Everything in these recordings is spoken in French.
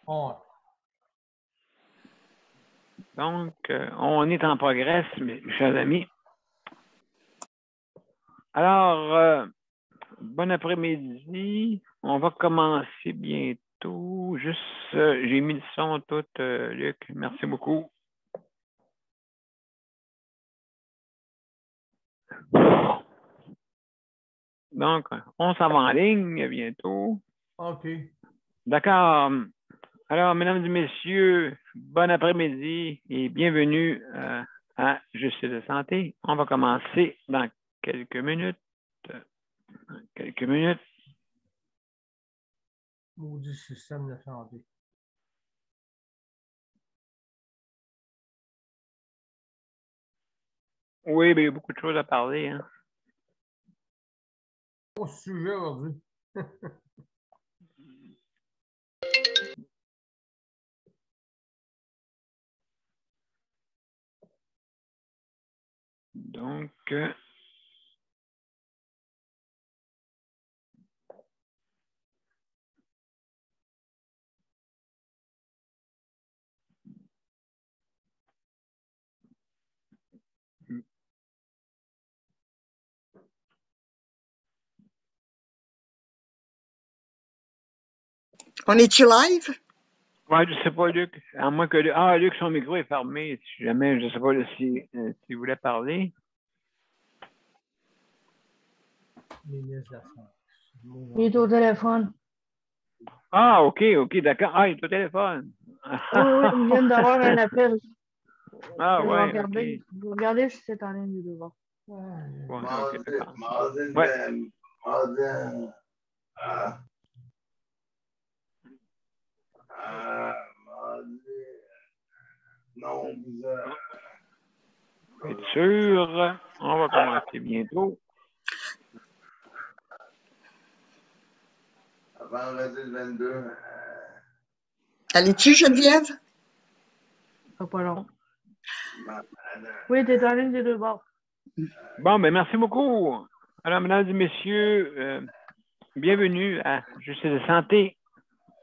Ouais. Donc, on est en progrès, mes chers amis. Alors, bon après-midi. On va commencer bientôt. Juste, j'ai mis le son tout, Luc. Merci beaucoup. Donc, on s'en va en ligne bientôt. OK. D'accord. Alors, mesdames et messieurs, bon après-midi et bienvenue à Justice de santé. On va commencer dans quelques minutes. Maudit système de santé. Oui, mais il y a beaucoup de choses à parler. Hein. Au sujet aujourd'hui. Donc, On est-tu live? ouais, je sais pas, Luc. À moins que Luc, son micro est fermé. Si jamais, je sais pas s'il voulait parler. Ministre de la Santé. Il est au téléphone. Ah, OK, d'accord. Ah, il est au téléphone. Oui, ils viennent d'avoir un appel. Ah, Je vais ouais, regarder. OK. Je vais regarder si c'est en ligne du devoir. Ouais, OK, d'accord. Non, Pour être sûr, on va commencer bientôt. vendredi le 22. Allez-tu, Geneviève? Pas long. Oui, t'es en ligne des deux bords. Bon, ben merci beaucoup. Alors, mesdames et messieurs, bienvenue à Justice de santé.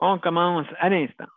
On commence à l'instant.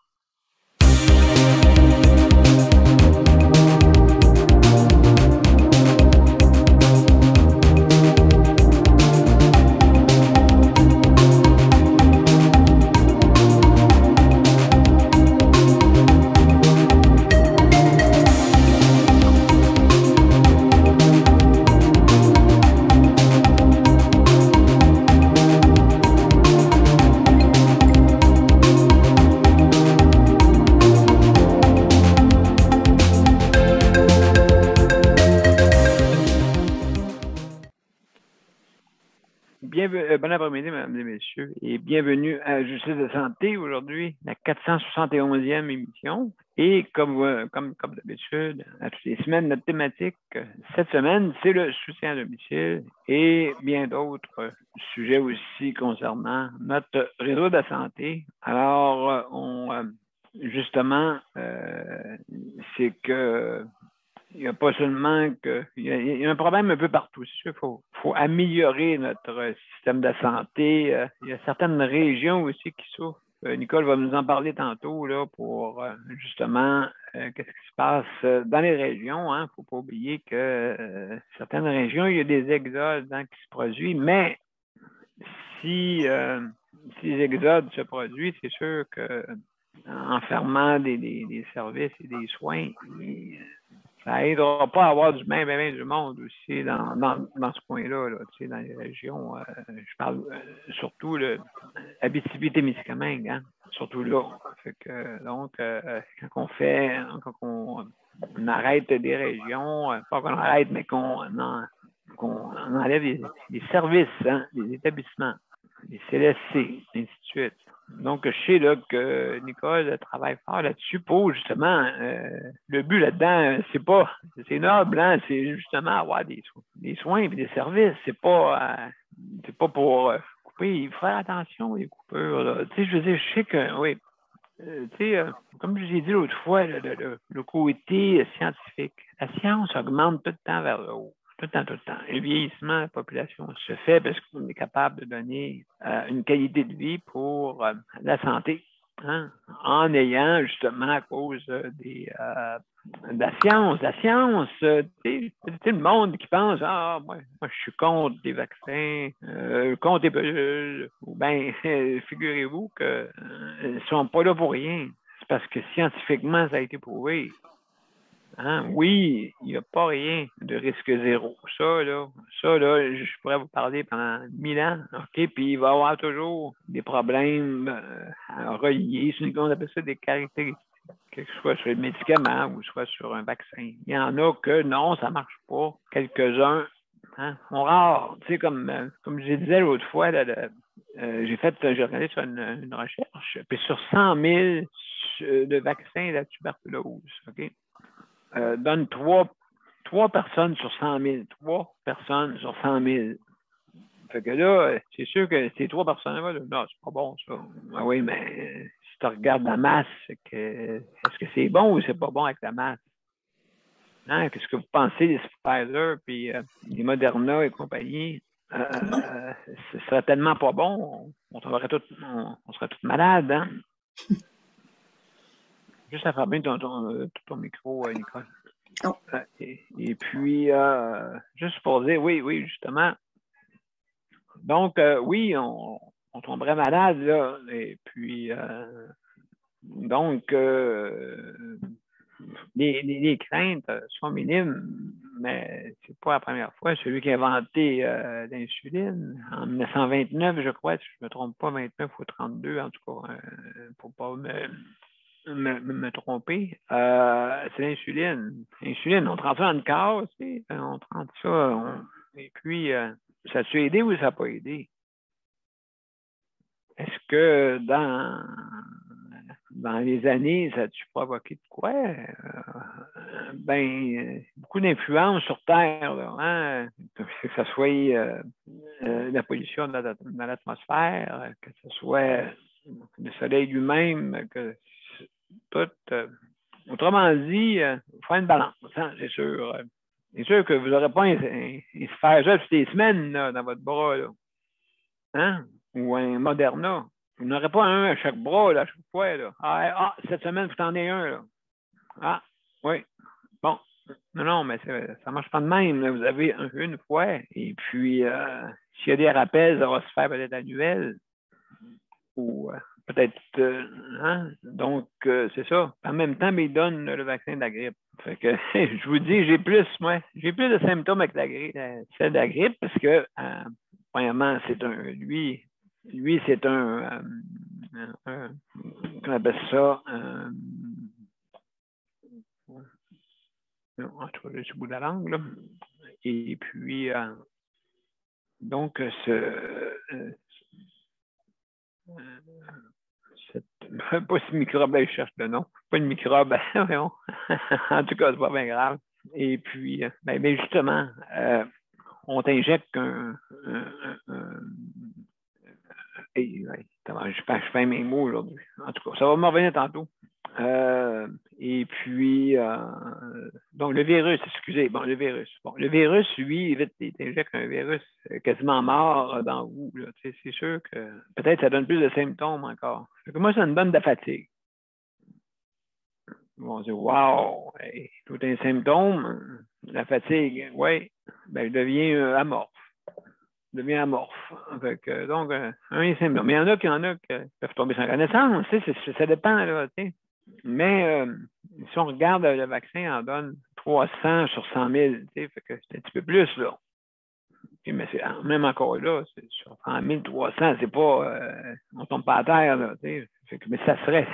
Bon après-midi, mesdames et messieurs, et bienvenue à Justice de santé aujourd'hui, la 471e émission. Et comme d'habitude, à toutes les semaines, notre thématique cette semaine, c'est le soutien à domicile et bien d'autres sujets aussi concernant notre réseau de la santé. Alors, justement, c'est que il n'y a pas seulement que. Il y a un problème un peu partout. Il faut améliorer notre système de santé. Il y a certaines régions aussi qui souffrent. Nicole va nous en parler tantôt là, pour justement qu'est-ce qui se passe dans les régions. Il ne faut pas oublier que certaines régions, il y a des exodes qui se produisent, mais si les exodes se produisent, c'est sûr que en fermant des services et des soins, ça n'aidera pas à avoir du même du monde aussi dans ce coin-là, là, tu sais, dans les régions. Je parle surtout Abitibi-Témiscamingue, hein, surtout là. Fait que, donc, quand on arrête des régions, pas qu'on arrête, mais qu'on enlève les services, hein, les établissements, les CLSC, ainsi de suite. Donc, je sais là, que Nicole travaille fort là-dessus pour justement, le but là-dedans, c'est noble, hein, c'est justement avoir des soins et des services. C'est pas pour couper. Il faut faire attention aux coupures. Là. Tu sais, je veux dire, je sais que, oui, tu sais, comme je vous ai dit l'autre fois, le côté scientifique, la science augmente tout le temps vers le haut. Tout le temps. Le vieillissement de la population se fait parce qu'on est capable de donner une qualité de vie pour la santé. hein, en ayant justement à cause de la science. La science, tu sais, le monde qui pense, ah, moi, je suis contre les vaccins, contre les pilules, ou bien, figurez-vous qu'ils ne sont pas là pour rien. C'est parce que scientifiquement, ça a été prouvé. Hein? Oui, il n'y a pas rien de risque zéro. Ça, là, je pourrais vous parler pendant 1000 ans, OK? Puis il va y avoir toujours des problèmes reliés, on appelle ça des caractéristiques, que ce soit sur le médicament ou soit sur un vaccin. Il y en a que non, ça ne marche pas. Quelques-uns, hein, sont rares. Tu sais, comme je disais l'autre fois, j'ai regardé sur une recherche, puis sur 100 000 de vaccins de la tuberculose, OK? Donne 3 personnes sur 100 000. 3 personnes sur 100 000. Fait que là, c'est sûr que ces 3 personnes-là, non, c'est pas bon, ça. Ah oui, mais si tu regardes la masse, est-ce que c'est bon ou c'est pas bon avec la masse? Hein? Qu'est-ce que vous pensez des Pfizer puis des Moderna et compagnie? Ce serait tellement pas bon, on serait tous malades, hein? Juste à fermer ton micro, Nicole. Oh. Et puis, juste pour dire, oui, justement. Donc, oui, on tomberait malade, là. Et puis, donc, les craintes sont minimes, mais c'est pas la première fois. Celui qui a inventé l'insuline en 1929, je crois, si je ne me trompe pas, 29 ou 32, en tout cas, pour pas me tromper, c'est l'insuline. L'insuline, on trempe ça dans le corps, on trempe ça, et puis, ça a-tu aidé ou ça n'a pas aidé? Est-ce que dans les années, ça a-tu provoqué de quoi? Beaucoup d'influence sur Terre, là, hein? Que ce soit la pollution dans l'atmosphère, que ce soit le soleil lui-même, que tout. Autrement dit, il faut faire une balance, hein, c'est sûr. C'est sûr que vous n'aurez pas un Pfizer toutes les semaines là, dans votre bras, là. Hein? Ou un Moderna. Vous n'aurez pas un à chaque bras, là, à chaque fois. Là. Cette semaine, vous en avez un. Là. Ah, oui. Bon. Non, mais ça ne marche pas de même. Là. Vous avez une fois. Et puis, s'il y a des rappels, ça va se faire peut-être annuel. Ou peut-être, hein? Donc, c'est ça. En même temps, mais ils donnent le vaccin de la grippe. Fait que, je vous dis, j'ai plus de symptômes avec celle de la grippe parce que, premièrement, lui, c'est un qu'on appelle ça, en tout cas, j'ai le bout de la langue, là. Et puis, donc, pas ce microbe-là, je cherche le nom. Pas une microbe, en tout cas, c'est pas bien grave. Et puis, justement, on t'injecte je fais mes mots aujourd'hui. En tout cas, ça va me revenir tantôt. Et puis, donc le virus, excusez, le virus, lui, il t'injecte un virus quasiment mort dans vous. C'est sûr que peut-être ça donne plus de symptômes encore. Moi, ça me donne de la fatigue. Ils vont dire, wow, tout un symptôme, la fatigue, oui, je deviens amorphe. Donc, un symptôme. Mais il y en a qui peuvent tomber sans connaissance, ça dépend, là, mais si on regarde le vaccin, on donne 300 sur 100 000, fait que c'est un petit peu plus, là. Mais même encore là, sur 100 000, 300, c'est pas, on tombe pas à terre, là, mais ça serait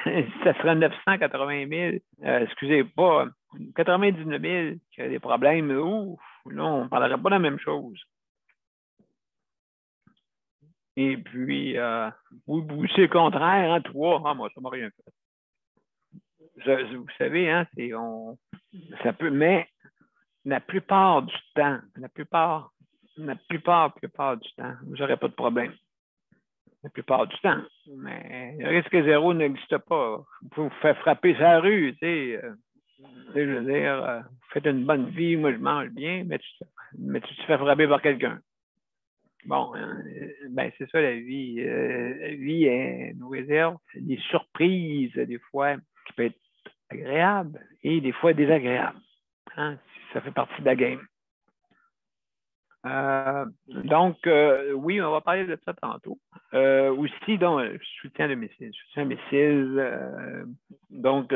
980 000, excusez, pas 99 000 qui a des problèmes, ouf, là, on ne parlerait pas de la même chose. Et puis, c'est le contraire, hein, 3, moi, ça m'a rien fait. Vous savez, hein, ça peut, mais la plupart du temps, du temps, vous n'aurez pas de problème. La plupart du temps. Mais le risque zéro n'existe pas. Vous pouvez vous faire frapper sur la rue, je veux dire, vous faites une bonne vie, moi je mange bien, mais tu te fais frapper par quelqu'un. bon, ben c'est ça la vie. La vie, nous réserve des surprises, des fois, qui peuvent être agréables et des fois désagréables. Hein? Ça fait partie de la game. Donc, oui, on va parler de ça tantôt. Aussi, donc, soutien à domicile. Soutien à domicile. Donc,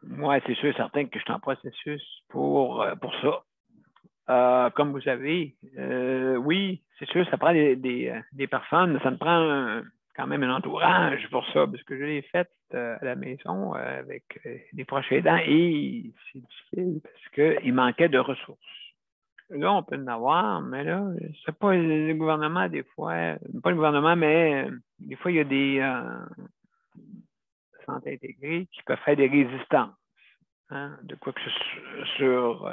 moi, c'est sûr et certain que je suis en processus pour ça. Comme vous savez, oui, c'est sûr, ça prend des personnes, ça me prend quand même un entourage pour ça, parce que je l'ai fait à la maison avec des proches aidants et c'est difficile parce qu'il manquait de ressources. Là, on peut en avoir, mais là, c'est pas le gouvernement, des fois, pas le gouvernement, mais des fois, il y a des santé intégrées qui peuvent faire des résistances. Hein, de quoi que ce soit sur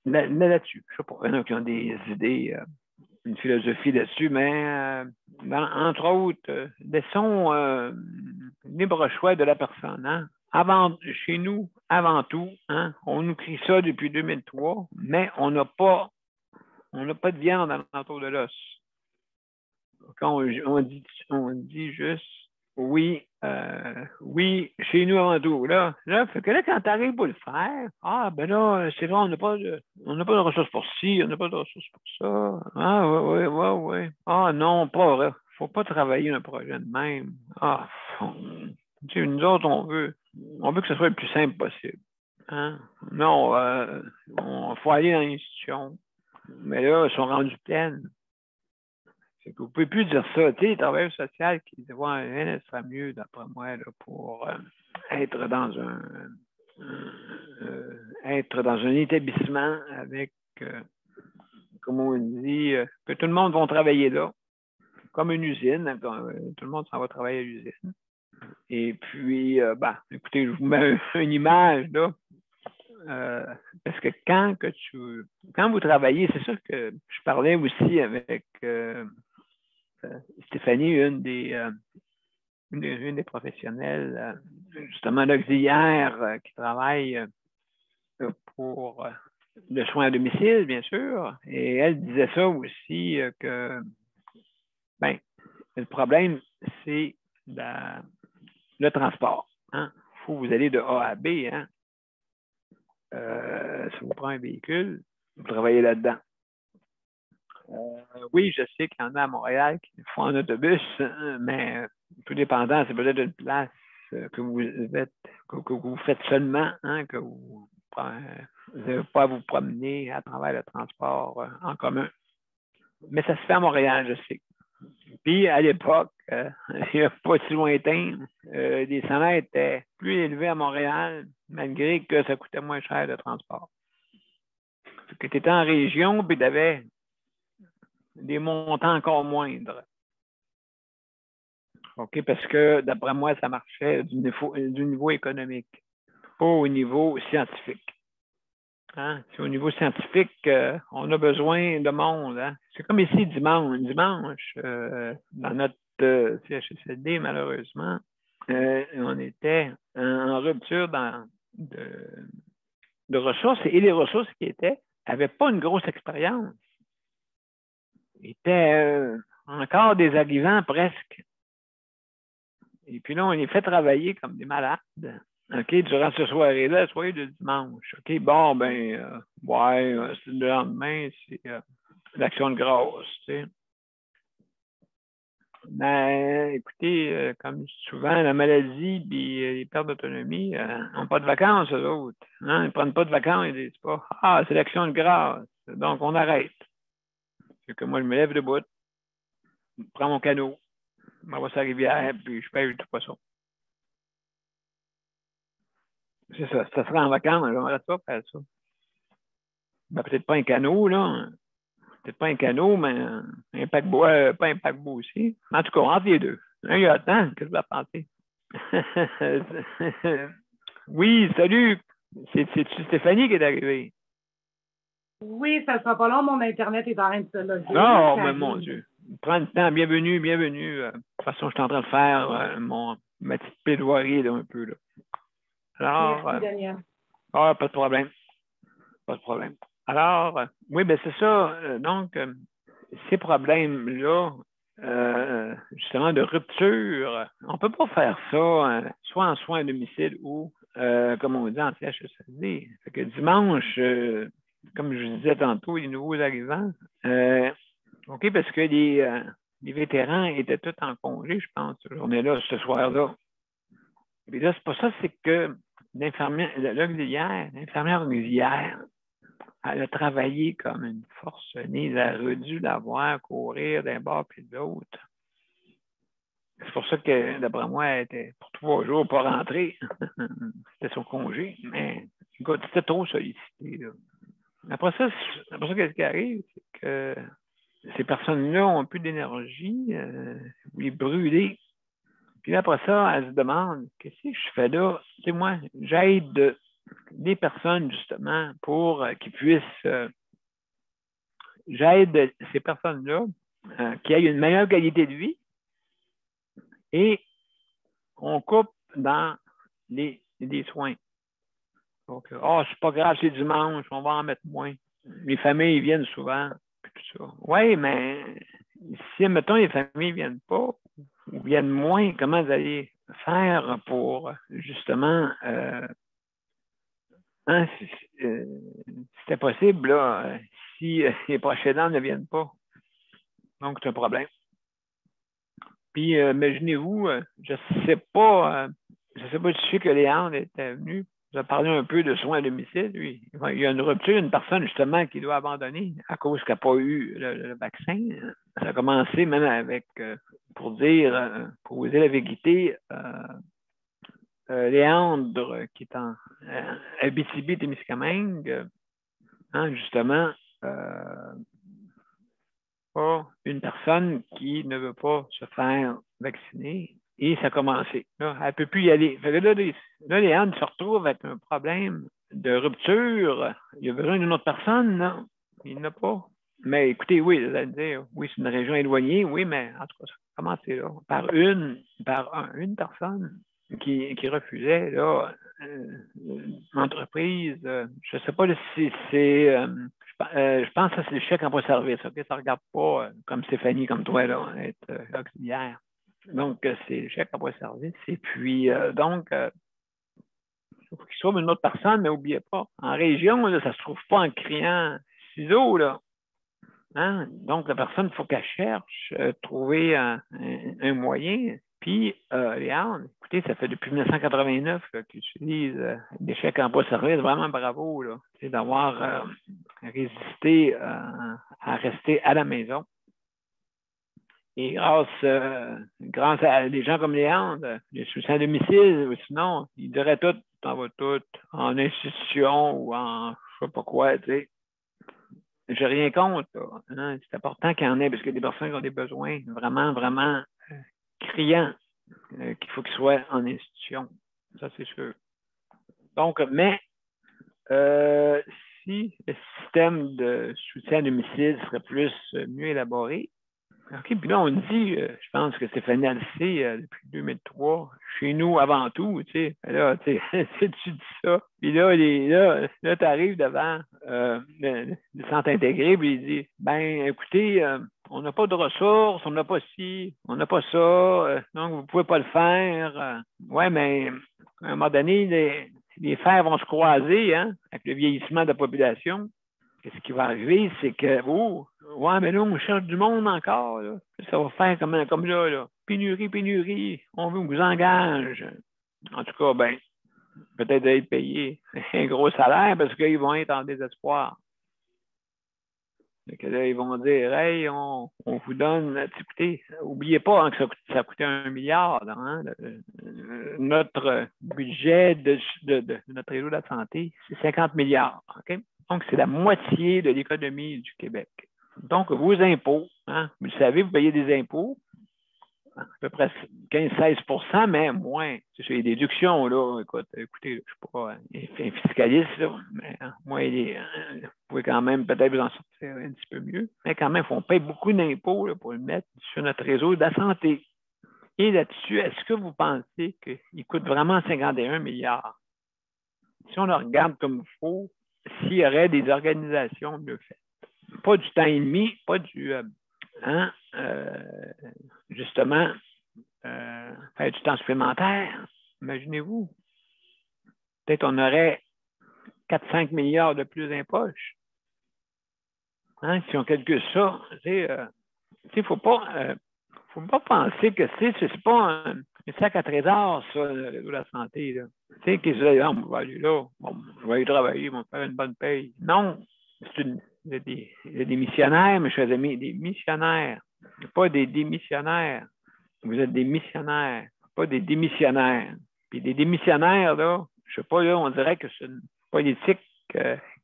là-dessus. Je sais pas, il y en a qui ont des idées, une philosophie là-dessus, mais entre autres, laissons libre choix de la personne. Hein. Chez nous, avant tout, hein, on nous crie ça depuis 2003, mais on n'a pas de viande alentour de l'os. Quand on dit juste oui, chez nous avant tout. Là, fait que là, quand tu arrives pour le faire, ben là, c'est vrai, on n'a pas de ressources pour ci, on n'a pas de ressources pour ça. Ah, oui. Ah, non, pas vrai. Faut pas travailler un projet de même. Tu sais, nous autres, on veut que ce soit le plus simple possible. Hein? Non, faut aller dans l'institution. Mais là, ils sont rendus pleines. C'est que vous ne pouvez plus dire ça. Tu sais, les travailleurs sociaux qui disent ouais, ça serait mieux, d'après moi, là, pour être dans un établissement avec, comme on dit, que tout le monde va travailler là, comme une usine. Hein, tout le monde s'en va travailler à l'usine. Et puis, écoutez, je vous mets une image là. Parce que quand vous travaillez, c'est sûr que je parlais aussi avec Stéphanie, une des professionnelles, justement l'auxiliaire qui travaille pour le soin à domicile, bien sûr. Et elle disait ça aussi que le problème, c'est le transport. Hein. Il faut que vous allez de A à B. Hein. Si vous prenez un véhicule, vous travaillez là-dedans. Oui, je sais qu'il y en a à Montréal qui font en autobus, mais tout dépendant, c'est peut-être une place que vous faites seulement, hein, que vous n'avez pas à vous promener à travers le transport en commun. Mais ça se fait à Montréal, je sais. Puis, à l'époque, il n'y a pas si lointain, les salaires étaient plus élevés à Montréal, malgré que ça coûtait moins cher le transport. Que tu étais en région, puis tu avais des montants encore moindres. OK, parce que d'après moi, ça marchait du niveau économique, pas au niveau scientifique. Hein? C'est au niveau scientifique, on a besoin de monde. Hein? C'est comme ici dimanche, dans notre CHSLD, malheureusement, on était en rupture de ressources et les ressources qui étaient n'avaient pas une grosse expérience. Ils étaient encore des arrivants presque. Et puis là, on les fait travailler comme des malades. OK, durant cette soirée-là, la soirée de dimanche. OK, bon, c'est le lendemain, c'est l'action de grâce, tu sais. Mais écoutez, comme souvent, la maladie et les pertes d'autonomie n'ont pas de vacances, eux autres. Hein? Ils ne prennent pas de vacances, ils ne disent pas c'est l'action de grâce. Donc, on arrête. C'est que moi, je me lève debout, je prends mon canot, je m'en vais sur la rivière, puis je pêche du poisson. C'est ça. Ça serait en vacances, j'aimerais pas faire ça. Ben, peut-être pas un canot, là. Peut-être pas un canot, mais un paquebot, pas un paquebot aussi. En tout cas, entre les deux. Il y a temps, qu'est-ce que tu vas penser? Oui, salut! C'est-tu Stéphanie qui est arrivée? Oui, ça ne sera pas long, mon Internet est en train de se loguer. Non, mais mon Dieu. Prends le temps, bienvenue. De toute façon, je suis en train de faire ma petite plaidoirie là, un peu. Là. Alors, merci, Daniel. pas de problème. Pas de problème. Alors, oui, ben c'est ça. Donc, ces problèmes-là, justement, de rupture, on ne peut pas faire ça, soit en soins à domicile ou, comme on dit, en CHSLD. Fait que dimanche, comme je vous disais tantôt, les nouveaux arrivants, OK, parce que les vétérans étaient tous en congé, je pense, cette journée-là, ce soir-là. Et là, c'est pas ça, c'est que l'infirmière auxiliaire, elle a travaillé comme une forcenée. Elle aurait dû la voir courir d'un bord puis de l'autre. C'est pour ça que, d'après moi, elle était pour 3 jours pas rentrée. C'était son congé. Mais écoute, c'était trop sollicité. Là. Après ça, qu'est-ce qui arrive? C'est que ces personnes-là ont plus d'énergie, ils brûlent. Puis après ça, elles se demandent, qu'est-ce que je fais là? Tu sais, moi, j'aide des personnes, justement, pour qu'ils puissent... j'aide ces personnes-là qui aient une meilleure qualité de vie et on coupe dans les soins. Donc, c'est pas grave, c'est dimanche, on va en mettre moins. Les familles viennent souvent, puis tout ça. Oui, mais si, mettons, les familles ne viennent pas ou viennent moins, comment vous allez faire pour, justement, c'était possible, là, si les prochains ne viennent pas. Donc, c'est un problème. Puis, imaginez-vous, je ne sais pas si tu sais que Léandre était venu. Vous avez parlé un peu de soins à domicile. Lui. Il y a une rupture, une personne, justement, qui doit abandonner à cause qu'elle n'a pas eu le vaccin. Ça a commencé même avec, pour vous dire la vérité, Léandre, qui est en Abitibi-Témiscamingue, justement, une personne qui ne veut pas se faire vacciner et ça a commencé. Là, elle ne peut plus y aller. Fait que là, Léandre se retrouve avec un problème de rupture. Il a besoin d'une autre personne, non? Il n'a pas. Mais écoutez, oui, vous allez dire, oui, c'est une région éloignée, oui, mais en tout cas, ça a commencé là. Par une personne qui refusait, là, l'entreprise, je ne sais pas si c'est... je pense que c'est le chèque emploi service. OK? Ça ne regarde pas comme Stéphanie, comme toi, là, être auxiliaire. Donc, c'est le chèque emploi service. Et puis, donc, il faut qu'il trouve une autre personne, mais n'oubliez pas, en région, là, ça ne se trouve pas en criant ciseaux, là. Hein? Donc, la personne, il faut qu'elle cherche, trouver un moyen. Puis, Léandre, écoutez, ça fait depuis 1989 qu'il utilise des chèques emploi-service. Vraiment bravo, là. C'est d'avoir résisté à rester à la maison. Et grâce à des gens comme Léandre, les soutiens à domicile, ou sinon, ils diraient tout, t'en vas tout, en institution ou en je sais pas quoi, tu sais. J'ai rien contre. Hein? C'est important qu'il y en ait, parce qu'il y a des personnes qui ont des besoins vraiment, vraiment criants qu'il faut qu'ils soient en institution. Ça, c'est sûr. Donc, mais si le système de soutien à domicile serait plus mieux élaboré, OK, puis là, on dit, je pense que Stéphanie a le sait depuis 2003, chez nous avant tout, tu sais. Là, tu sais, tu dis ça. Puis là, tu arrives devant le centre intégré, puis il dit, ben, écoutez, on n'a pas de ressources, on n'a pas ci, on n'a pas ça, donc vous ne pouvez pas le faire. Ouais, mais à un moment donné, les fers vont se croiser, hein, avec le vieillissement de la population. Ce qui va arriver, c'est que, ouais, mais là, on cherche du monde encore. Là. Ça va faire comme là. Pénurie. On vous engage. En tout cas, ben, peut-être d'être payé un gros salaire parce qu'ils vont être en désespoir. Que là, ils vont dire, hey, on vous donne, écoutez, n'oubliez pas hein, que ça coûtait 1 milliard. Hein, notre budget de notre réseau de la santé, c'est 50 milliards. OK? Donc, c'est la moitié de l'économie du Québec. Donc, vos impôts, hein, vous le savez, vous payez des impôts, à peu près 15-16 %, mais moins. C'est des déductions, là. Écoutez, je ne suis pas un fiscaliste, là, mais moi, vous pouvez quand même peut-être vous en sortir un petit peu mieux. Mais quand même, on paye beaucoup d'impôts là, pour le mettre sur notre réseau de la santé. Et là-dessus, est-ce que vous pensez qu'il coûte vraiment 51 milliards? Si on le regarde comme il faut, s'il y aurait des organisations mieux faites. pas du temps et demi, pas du justement faire du temps supplémentaire. Imaginez-vous. Peut-être on aurait 4-5 milliards de plus dans les poches. Hein, si on calcule ça, il ne faut pas penser que c'est pas un sac à trésor, ça, la santé. Là. Tu sais, qu'ils disent, on va aller là, bon, je vais aller travailler, on va faire une bonne paye. Non, il y a des missionnaires, mes chers amis, des missionnaires, pas des démissionnaires. Vous êtes des missionnaires, pas des démissionnaires. Puis des démissionnaires, là, je ne sais pas, là, on dirait que c'est une politique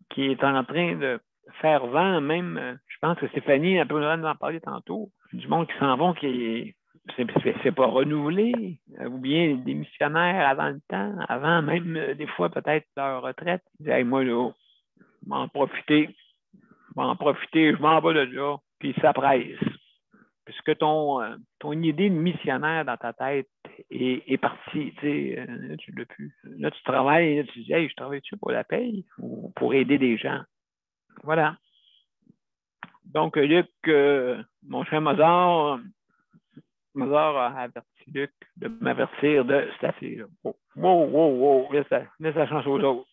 qui est en train de faire vent, même, je pense que Stéphanie a pu nous en parler tantôt, du monde qui s'en vont, qui c'est pas renouvelé, ou bien des missionnaires avant le temps, avant même des fois peut-être leur retraite. Ils disent, hey, moi, là, je vais en profiter, je m'en vais de là, puis ça presse. Puisque ton idée de missionnaire dans ta tête est partie, tu sais, là, tu l'as plus. Là, tu travailles, là, tu dis, hey, je travaille-tu pour la paye ou pour aider des gens? Voilà. Donc, Luc, mon cher Mozart a averti Luc de m'avertir de c'est assez. Là. Wow, laisse la chance aux autres.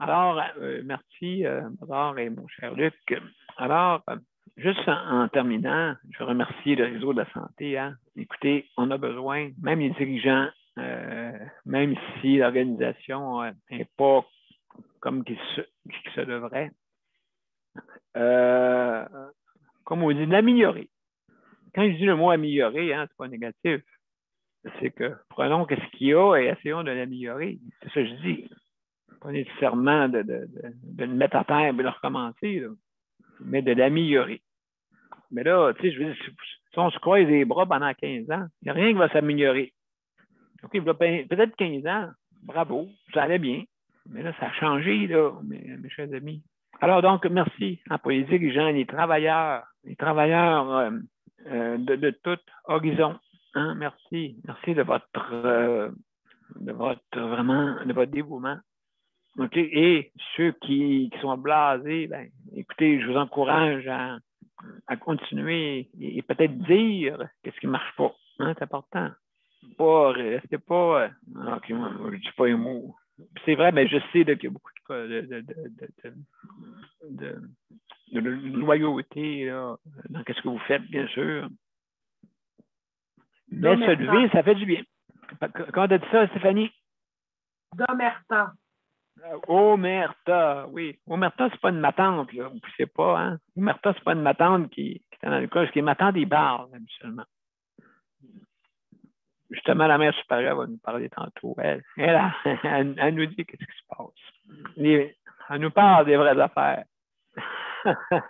Alors, merci, Mozart et mon cher Luc. Alors, juste en terminant, je remercie le réseau de la santé. Hein. Écoutez, on a besoin, même les dirigeants, même si l'organisation n'est pas comme qu'il se devrait, comme on dit, d'améliorer. Quand je dis le mot améliorer, hein, c'est pas négatif. C'est que prenons ce qu'il y a et essayons de l'améliorer. C'est ça que je dis. Pas nécessairement de le mettre à terre et de le recommencer, là, mais de l'améliorer. Mais là, tu sais, je veux dire, si on se croise les bras pendant 15 ans, il n'y a rien qui va s'améliorer. OK, peut-être 15 ans, bravo, ça allait bien. Mais là, ça a changé, là, mes chers amis. Alors donc, merci pour les dirigeants, les travailleurs de tout horizon. Hein? Merci de votre dévouement. OK? Et ceux qui sont blasés, ben, écoutez, je vous encourage à continuer et peut-être dire qu'est-ce qui ne marche pas. Hein? C'est important. Restez pas. OK, moi, je ne dis pas un mot. C'est vrai, mais je sais qu'il y a beaucoup de loyauté là, dans ce que vous faites, bien sûr. Mais se lever, ça fait du bien. Comment t'as dit ça, Stéphanie? D'Omerta. Omerta, oui. Omerta, c'est pas une matante, là. Vous ne savez pas, hein? Omerta, c'est pas une matante qui est dans le cas, qui est matante des bars, habituellement. Justement, la mère supérieure va nous parler tantôt. Elle nous dit qu'est-ce qui se passe. Elle nous parle des vraies affaires.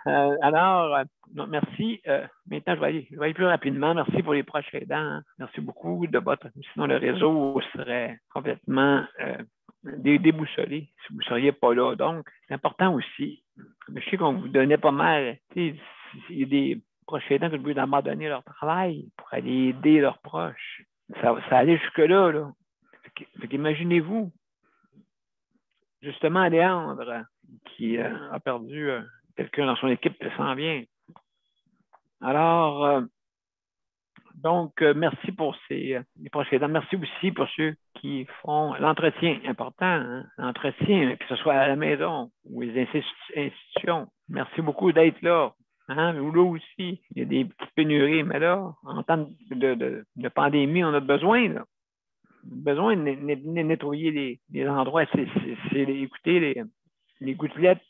Alors, merci. Maintenant, je vais aller plus rapidement. Merci pour les proches aidants. Merci beaucoup de votre. Sinon, le réseau serait complètement déboussolé si vous ne seriez pas là. Donc, c'est important aussi. Je sais qu'on vous donnait pas mal. Il y a des proches aidants qui ont voulu abandonner leur travail pour aller aider leurs proches. Ça allait jusque-là. Là. Fait qu'imaginez-vous, justement, Léandre, qui a perdu quelqu'un dans son équipe qui s'en vient. Alors, donc, merci pour les proches aidants. Merci aussi pour ceux qui font l'entretien important, hein? L'entretien, que ce soit à la maison ou les institutions. Merci beaucoup d'être là. Hein? Là aussi, il y a des petites pénuries, mais là, en temps de pandémie, on a besoin, là. Besoin de nettoyer les endroits. Écoutez, les gouttelettes,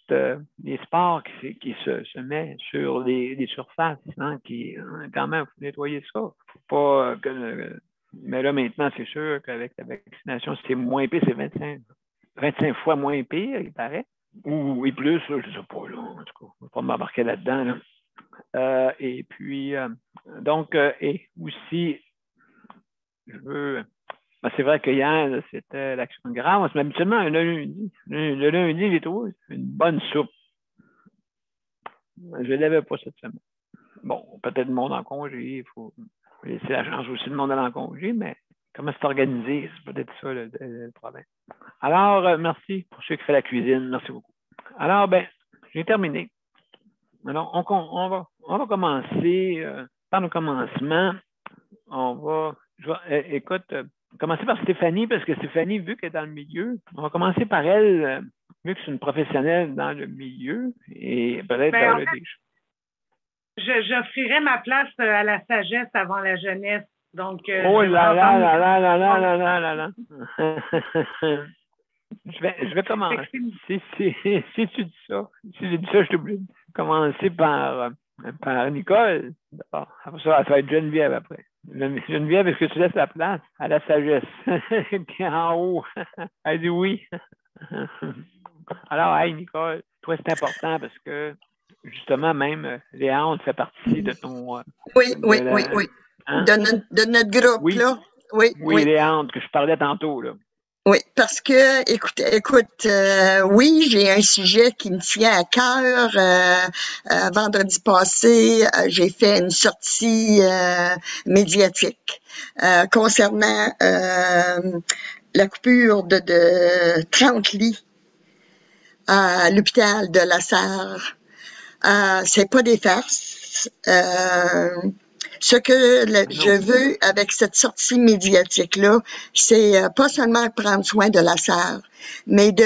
les spores qui se mettent sur les surfaces, hein, quand même, il faut nettoyer ça. Faut pas mais là, maintenant, c'est sûr qu'avec la vaccination, c'est moins pire, c'est 25 fois moins pire, il paraît. Ou plus, là, je ne sais pas, là, en tout cas, je ne vais pas m'embarquer là-dedans. Là. Et puis, donc, et aussi, je veux. Ben, c'est vrai que hier, c'était l'action de grâce, mais habituellement, le lundi, j'ai trouvé une bonne soupe. Je ne l'avais pas cette semaine. Bon, peut-être le monde en congé, il faut laisser la chance aussi de monde aller en congé, mais comment c'est organisé, c'est peut-être ça le problème. Alors, merci pour ceux qui font la cuisine. Merci beaucoup. Alors, ben, j'ai terminé. Alors, on va commencer par le commencement. Écoute, commencer par Stéphanie, parce que Stéphanie, vu qu'elle est dans le milieu, on va commencer par elle, vu que c'est une professionnelle dans le milieu, et peut-être Ben, j'offrirais ma place à la sagesse avant la jeunesse. Donc, oh là là là là là là là là là là. Je vais commencer. Si tu dis ça, si j'ai dit ça, je t'oublie. Commencer par Nicole. Après ça va être Geneviève après. Geneviève, est-ce que tu laisses la place à la sagesse? Puis en haut, elle dit oui. Alors, hey, Nicole, toi, c'est important parce que, justement, même Léandre fait partie de ton... Oui. Hein? De notre groupe, oui. Là. Oui, Léandre, que je parlais tantôt, là. Oui, parce que, écoute, oui, j'ai un sujet qui me tient à cœur. Vendredi passé, j'ai fait une sortie médiatique concernant la coupure de 30 lits à l'hôpital de La Sarre. C'est pas des farces. Ce que je veux avec cette sortie médiatique-là, c'est pas seulement prendre soin de La Sarre, mais de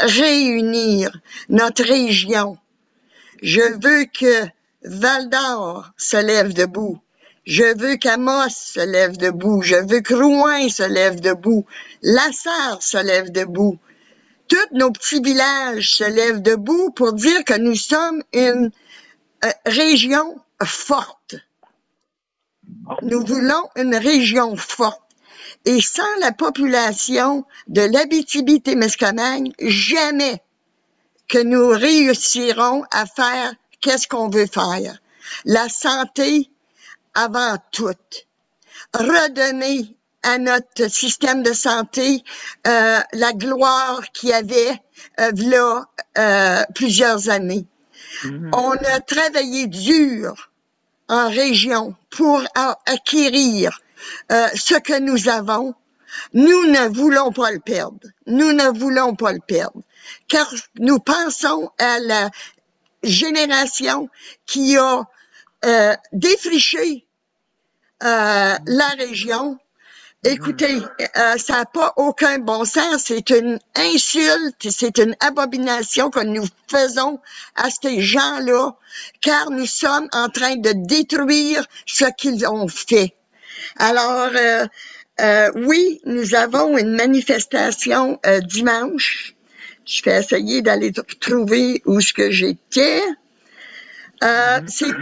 réunir notre région. Je veux que Val-d'Or se lève debout. Je veux qu'Amos se lève debout. Je veux que Rouen se lève debout. La Sarre se lève debout. Tous nos petits villages se lèvent debout pour dire que nous sommes une région forte. Nous voulons une région forte. Et sans la population de l'Abitibi-Témiscamingue, jamais que nous réussirons à faire qu'est-ce qu'on veut faire. La santé avant tout. Redonner à notre système de santé la gloire qu'il y avait plusieurs années. On a travaillé dur en région pour acquérir ce que nous avons. Nous ne voulons pas le perdre. Nous ne voulons pas le perdre. Car nous pensons à la génération qui a défriché la région. Écoutez, ça n'a pas aucun bon sens. C'est une insulte, c'est une abomination que nous faisons à ces gens-là, car nous sommes en train de détruire ce qu'ils ont fait. Alors, oui, nous avons une manifestation dimanche. Je vais essayer d'aller trouver où ce que j'étais. C'est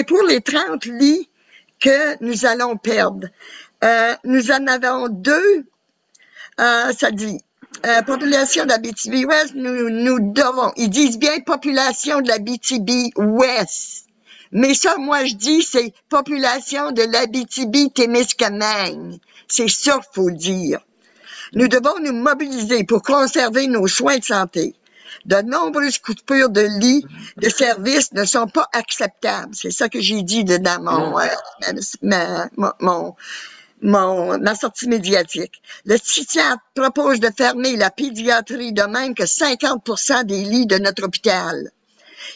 pour les 30 lits que nous allons perdre. Nous en avons 2. Ça dit, population d'Abitibi-Ouest, nous devons, ils disent bien population de l'Abitibi-Ouest. Mais ça, moi, je dis, c'est population de l'Abitibi-Témiscamingue. C'est ça qu'il faut dire. Nous devons nous mobiliser pour conserver nos soins de santé. De nombreuses coupures de lits de services ne sont pas acceptables. C'est ça que j'ai dit dans ma sortie médiatique. Le psychiatre propose de fermer la pédiatrie de même que 50% des lits de notre hôpital.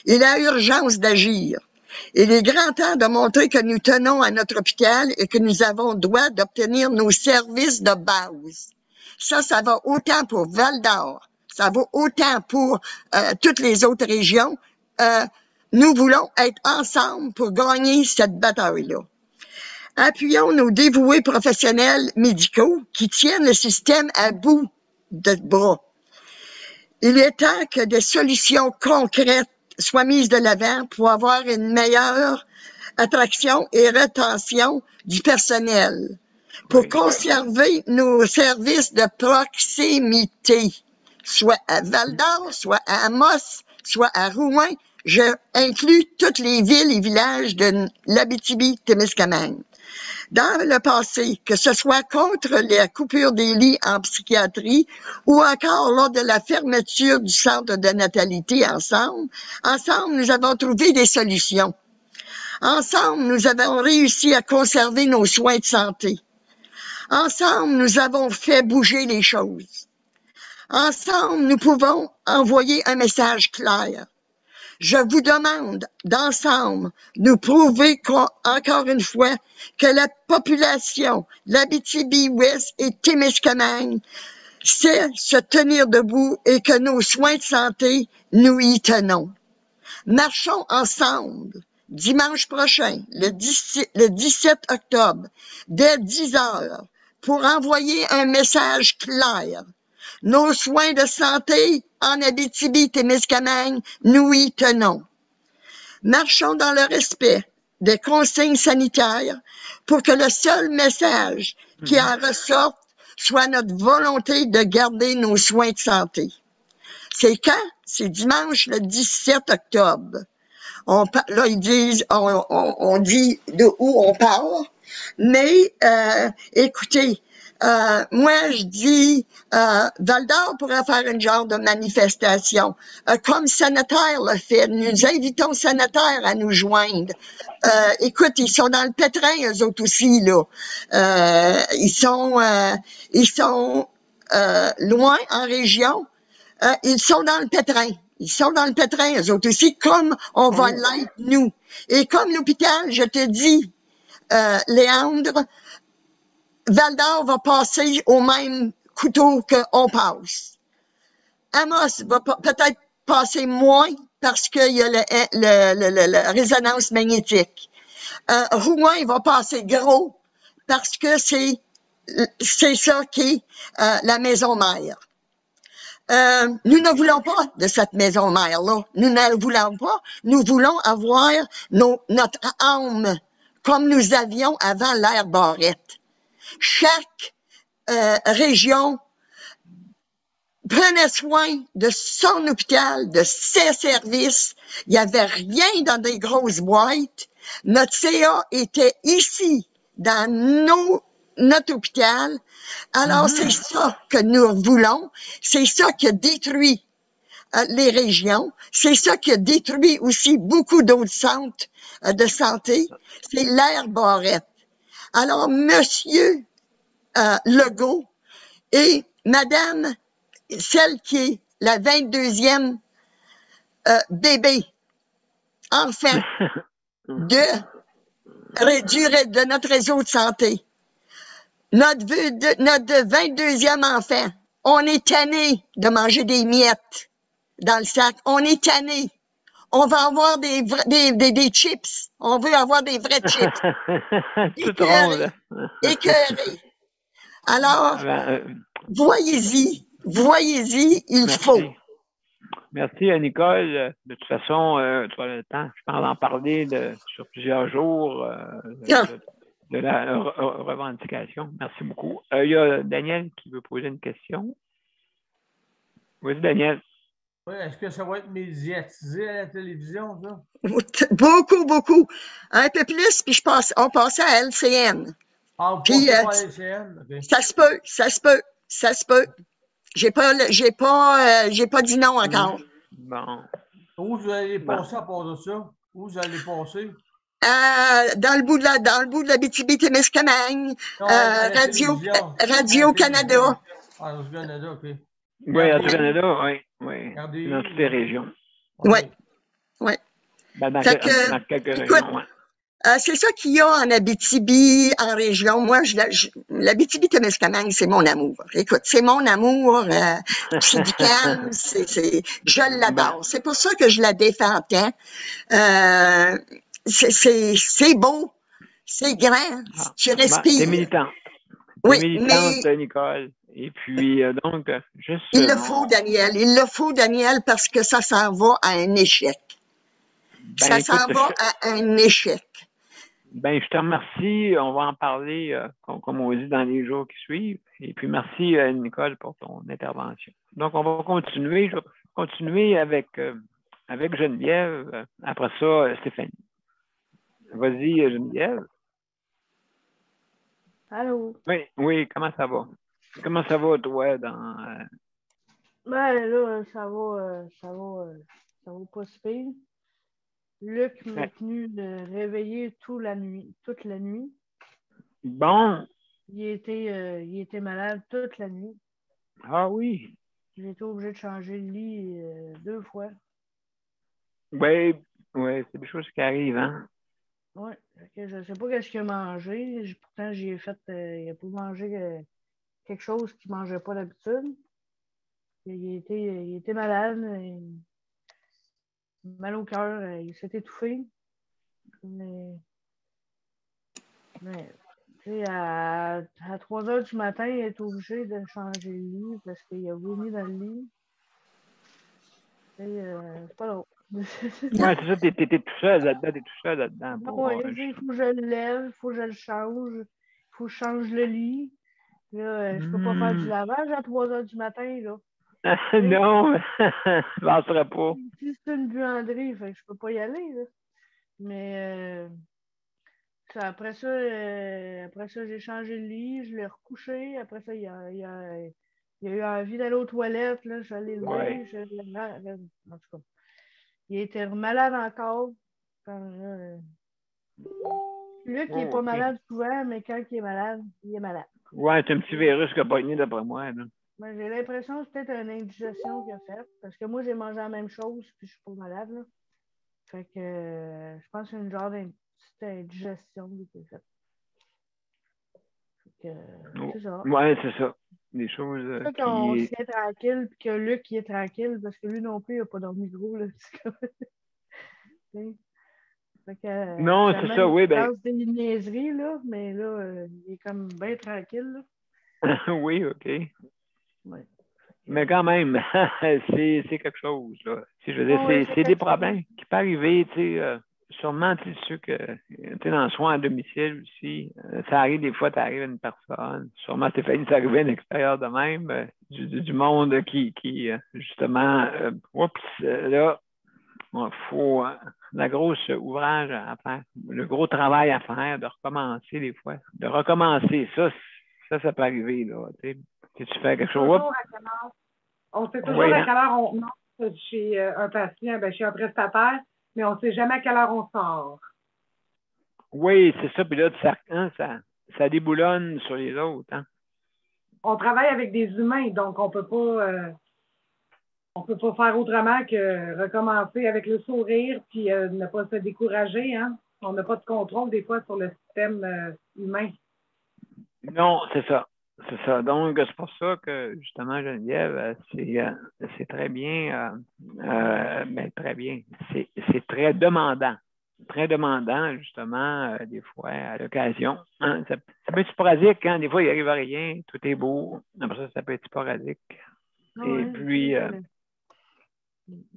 Il y a urgence d'agir. Il est grand temps de montrer que nous tenons à notre hôpital et que nous avons droit d'obtenir nos services de base. Ça va autant pour Val-d'Or. Ça vaut autant pour toutes les autres régions. Nous voulons être ensemble pour gagner cette bataille-là. Appuyons nos dévoués professionnels médicaux qui tiennent le système à bout de bras. Il est temps que des solutions concrètes soient mises de l'avant pour avoir une meilleure attraction et rétention du personnel, pour conserver nos services de proximité, soit à Val-d'Or, soit à Amos, soit à Rouen. Je inclus toutes les villes et villages de l'Abitibi-Témiscamingue. Dans le passé, que ce soit contre la coupure des lits en psychiatrie ou encore lors de la fermeture du centre de natalité ensemble, nous avons trouvé des solutions. Ensemble, nous avons réussi à conserver nos soins de santé. Ensemble, nous avons fait bouger les choses. Ensemble, nous pouvons envoyer un message clair. Je vous demande d'ensemble nous prouver encore une fois que la population de l'Abitibi-Ouest et Témiscamingue sait se tenir debout et que nos soins de santé, nous y tenons. Marchons ensemble dimanche prochain, le 17 octobre, dès 10 heures, pour envoyer un message clair. Nos soins de santé en Abitibi-Témiscamingue, nous y tenons. Marchons dans le respect des consignes sanitaires pour que le seul message qui en ressorte soit notre volonté de garder nos soins de santé. C'est quand? C'est dimanche le 17 octobre. Là, ils disent, on dit de où on parle, mais écoutez, moi, je dis, Val-d'Or pourrait faire une genre de manifestation, comme Sanitaire le fait. Nous invitons Sanitaire à nous joindre. Écoute, ils sont dans le pétrin, eux autres aussi, là. Ils sont loin en région. Ils sont dans le pétrin. Ils sont dans le pétrin, eux autres aussi, comme on va l'être, nous. Et comme l'hôpital, je te dis, Léandre, Val-d'Or va passer au même couteau qu'on passe. Amos va peut-être passer moins parce qu'il y a la résonance magnétique. Rouen va passer gros parce que c'est ça qui est la maison mère. Nous ne voulons pas de cette maison mère-là. Nous ne voulons pas. Nous voulons avoir notre âme comme nous avions avant l'ère Barrette. Chaque région prenait soin de son hôpital, de ses services. Il n'y avait rien dans des grosses boîtes. Notre CA était ici, dans notre hôpital. Alors, c'est ça que nous voulons. C'est ça qui a détruit les régions. C'est ça qui a détruit aussi beaucoup d'autres centres de santé. C'est l'ère Barrette. Alors, Monsieur Legault et Madame, celle qui est la 22e bébé, enfant de notre réseau de santé. Notre 22e enfant, on est tanné de manger des miettes dans le sac. On est tanné. On va avoir des chips. On veut avoir des vrais chips. Écœuré. Écœuré. Alors, voyez-y, il faut. Merci, Nicole. De toute façon, tu as le temps, je pense, d'en parler sur plusieurs jours de la revendication. Merci beaucoup. Il y a Daniel qui veut poser une question. Oui, Daniel. Oui, est-ce que ça va être médiatisé à la télévision, ça? Beaucoup, beaucoup. Un peu plus, puis on passait à LCN. Ah, vous passez pas à LCN? Okay. Ça se peut. J'ai pas dit non encore. Bon. Où vous allez passer à part de ça? Où vous allez passer? Dans le bout de l'Abitibi-Témiscamingue, Radio-Canada. Radio-Canada, OK. Oui, Radio-Canada, oui. Dans toutes les régions. Oui. Dans quelques régions, c'est ça qu'il y a en Abitibi, en région. Moi, l'Abitibi-Témiscamingue, c'est mon amour. Écoute, c'est mon amour. C'est du calme. Je l'adore. C'est pour ça que je la défends tant. C'est beau. C'est grand. Tu respires. T'es militante. Oui, militante, Nicole. Et puis, donc, juste... Il le faut, Daniel, parce que ça s'en va à un échec. Ça s'en va à un échec. Ben, je te remercie. On va en parler, comme on dit, dans les jours qui suivent. Et puis, merci, Nicole, pour ton intervention. Donc, on va continuer. Je vais continuer avec Geneviève. Après ça, Stéphanie. Vas-y, Geneviève. Allô? Oui, comment ça va? Comment ça va, toi, dans... Ben, là, ça va pas si pire. Luc m'a tenu de réveiller toute la nuit. Bon. Il était malade toute la nuit. Ah oui. J'ai été obligée de changer le lit 2 fois. Oui, c'est des choses qui arrivent, hein? Oui, je ne sais pas qu'est-ce qu'il a mangé. Pourtant, j'ai fait, il a pas mangé quelque chose qu'il ne mangeait pas d'habitude. Il était malade, mal au cœur, il s'est étouffé. Mais tu sais, à 3 heures du matin, il est obligé de changer le lit parce qu'il a vomi dans le lit. C'est pas drôle. Ouais, c'est ça, t'es tout seul là-dedans, t'es tout seul là-dedans. Oui, il faut que je le lève, il faut que je le change, il faut que je change le lit. Là, je peux pas faire du lavage à 3 heures du matin, là. Non, je ne penserais pas. Si c'est une buanderie, fait que je peux pas y aller, là. Mais après ça, j'ai changé le lit, je l'ai recouché. Après ça, il a eu envie d'aller aux toilettes, là, je l'ai levé. Ouais. En tout cas, il était malade encore. Luc, il n'est pas malade souvent, mais quand il est malade, il est malade. Ouais, c'est un petit virus qui a pogné d'après moi. Là. Ben, j'ai l'impression que c'est peut-être une indigestion qu'il a faite. Parce que moi, j'ai mangé la même chose, puis je suis pas malade, là. Fait que je pense que c'est une genre de petite indigestion qui est faite. C'est ça. Ouais, c'est ça. Des choses C'est ça qu'on se tient tranquille, puis que Luc, il est tranquille, parce que lui non plus, il n'a pas dormi gros, là. Fait que, non, c'est ça, oui. Ben, il des niaiseries, là, mais là, il est comme bien tranquille, là. Oui, OK. Ouais. Mais quand même, c'est quelque chose, là. Je veux dire, c'est des problèmes qui peuvent arriver, tu sais. Sûrement, tu sais, ceux que, tu sais, dans le soin à domicile aussi, ça arrive des fois, tu arrives à une personne. Sûrement, Stéphanie, ça arrive à l'extérieur de même, du monde qui justement, là, il faut la grosse ouvrage à faire, le gros travail à faire, de recommencer des fois. De recommencer, ça peut arriver, là, tu sais. Si tu fais quelque chose. On sait toujours à quelle heure on entre chez un patient, chez un prestataire, mais on ne sait jamais à quelle heure on sort. Oui, c'est ça. Puis là, ça déboulonne sur les autres. Hein? On travaille avec des humains, donc on peut pas faire autrement que recommencer avec le sourire puis ne pas se décourager. Hein? On n'a pas de contrôle des fois sur le système humain. Non, c'est ça. C'est ça. Donc, c'est pour ça que, justement, Geneviève, c'est très bien, très bien. C'est très demandant. Très demandant, justement, des fois, à l'occasion. Hein? Ça peut être sporadique, hein? Des fois, il n'arrive à rien, tout est beau. Après ça peut être sporadique. Et puis...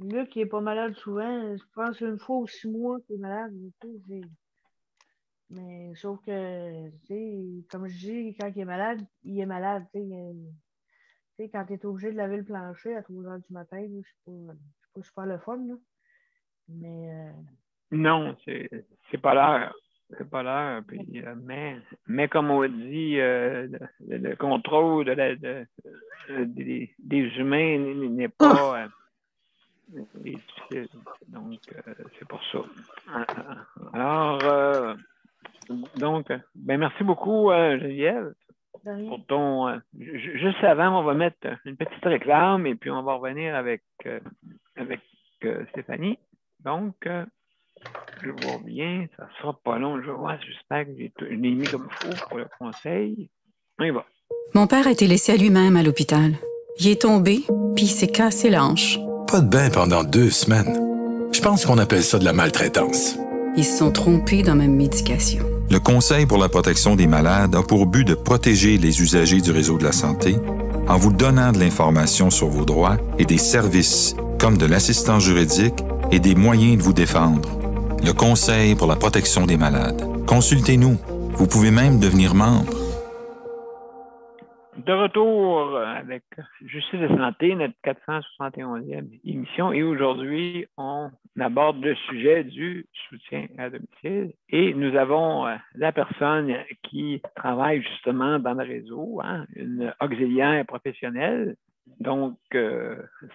Luc, il n'est pas malade souvent. Je pense une fois ou 6 mois qu'il est malade. Mais sauf que, tu sais, comme je dis, quand il est malade, il est malade. Tu sais, quand tu es obligé de laver le plancher à 3 heures du matin, c'est pas super le fun. Là. Mais. Non, c'est pas l'heure. C'est pas l'heure. Mais comme on dit, le contrôle des humains n'est pas difficile. Donc, c'est pour ça. Alors, merci beaucoup, Geneviève. Pour ton. Juste avant, on va mettre une petite réclame et puis on va revenir avec Stéphanie. Donc, je vois bien, ça ne sera pas long. J'espère que je l'ai mis comme il faut pour le conseil. On y va. Mon père a été laissé à lui-même à l'hôpital. Il est tombé, puis il s'est cassé la hanche. Pas de bain pendant 2 semaines. Je pense qu'on appelle ça de la maltraitance. Ils se sont trompés dans ma médication. Le Conseil pour la protection des malades a pour but de protéger les usagers du réseau de la santé en vous donnant de l'information sur vos droits et des services comme de l'assistance juridique et des moyens de vous défendre. Le Conseil pour la protection des malades. Consultez-nous. Vous pouvez même devenir membre. De retour avec Justice et Santé, notre 471e émission. Et aujourd'hui, on aborde le sujet du soutien à domicile. Et nous avons la personne qui travaille justement dans le réseau, hein, une auxiliaire professionnelle. Donc,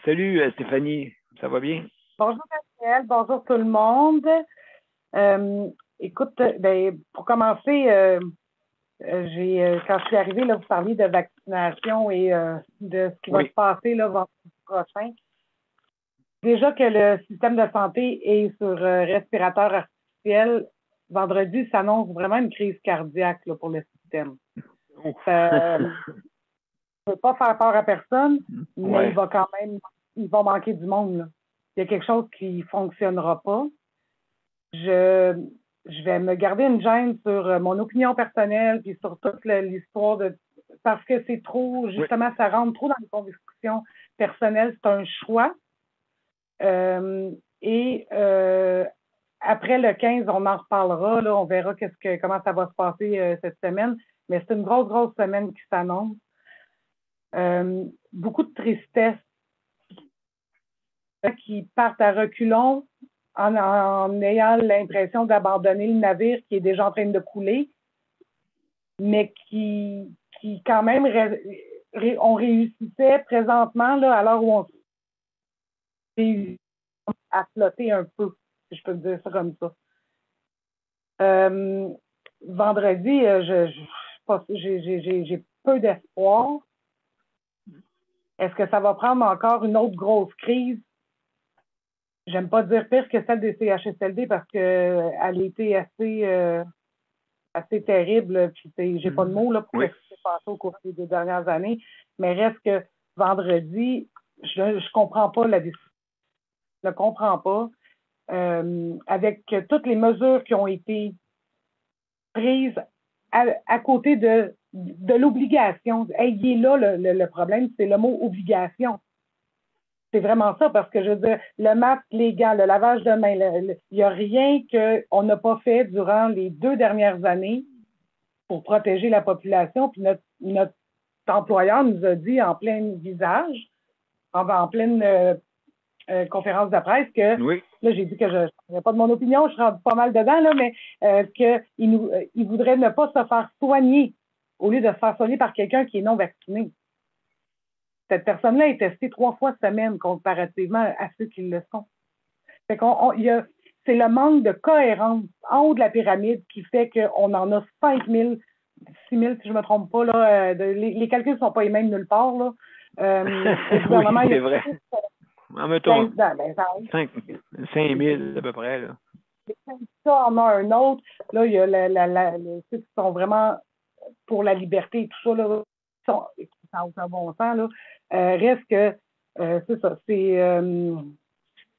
salut Stéphanie, ça va bien? Bonjour Daniel, bonjour tout le monde. Écoute, pour commencer, quand je suis arrivée, là, vous parliez de vaccination et de ce qui va se passer là, vendredi prochain. Déjà que le système de santé est sur respirateur artificiel, vendredi s'annonce vraiment une crise cardiaque là, pour le système. Ça ne peut pas faire peur à personne, mais il va manquer du monde. Là. Il y a quelque chose qui ne fonctionnera pas. Je vais me garder une gêne sur mon opinion personnelle puis sur toute l'histoire parce que c'est trop, justement, ça rentre trop dans les convictions personnelles. C'est un choix. Après le 15, on en reparlera. Là, on verra comment ça va se passer cette semaine. Mais c'est une grosse semaine qui s'annonce. Beaucoup de tristesse qui partent à reculons en ayant l'impression d'abandonner le navire qui est déjà en train de couler, mais qui quand même on réussissait présentement, là, à l'heure où on réussit à flotter un peu, si je peux dire ça comme ça. Vendredi, j'ai peu d'espoir. Est-ce que ça va prendre encore une autre grosse crise? J'aime pas dire pire que celle des CHSLD parce qu'elle a été assez terrible. Puis j'ai pas de mots là, pour ce qui s'est passé au cours des 2 dernières années. Mais reste que vendredi, je comprends pas la décision. Je ne comprends pas. Avec toutes les mesures qui ont été prises à côté de l'obligation. Hey, il est là le problème, c'est le mot obligation. C'est vraiment ça, parce que je veux dire, le masque, les gants, le lavage de main, il n'y a rien qu'on n'a pas fait durant les 2 dernières années pour protéger la population. Puis notre employeur nous a dit en plein visage, en pleine conférence de presse, que là, j'ai dit que je n'avais pas de mon opinion, je suis rendu pas mal dedans, là, mais qu'il voudrait ne pas se faire soigner au lieu de se faire soigner par quelqu'un qui est non vacciné. Cette personne-là est testée 3 fois semaine comparativement à ceux qui le sont. Fait c'est le manque de cohérence en haut de la pyramide qui fait qu'on en a 5 000, 6 000, si je ne me trompe pas. Là, les calculs ne sont pas les mêmes nulle part. Là. Oui, c'est vrai. En mettons 5 000 à peu près. Là. Ça en a un autre. Là, il y a ceux qui sont vraiment pour la liberté et tout ça, là, qui sont aucun bon sens. Là. Reste que, c'est ça,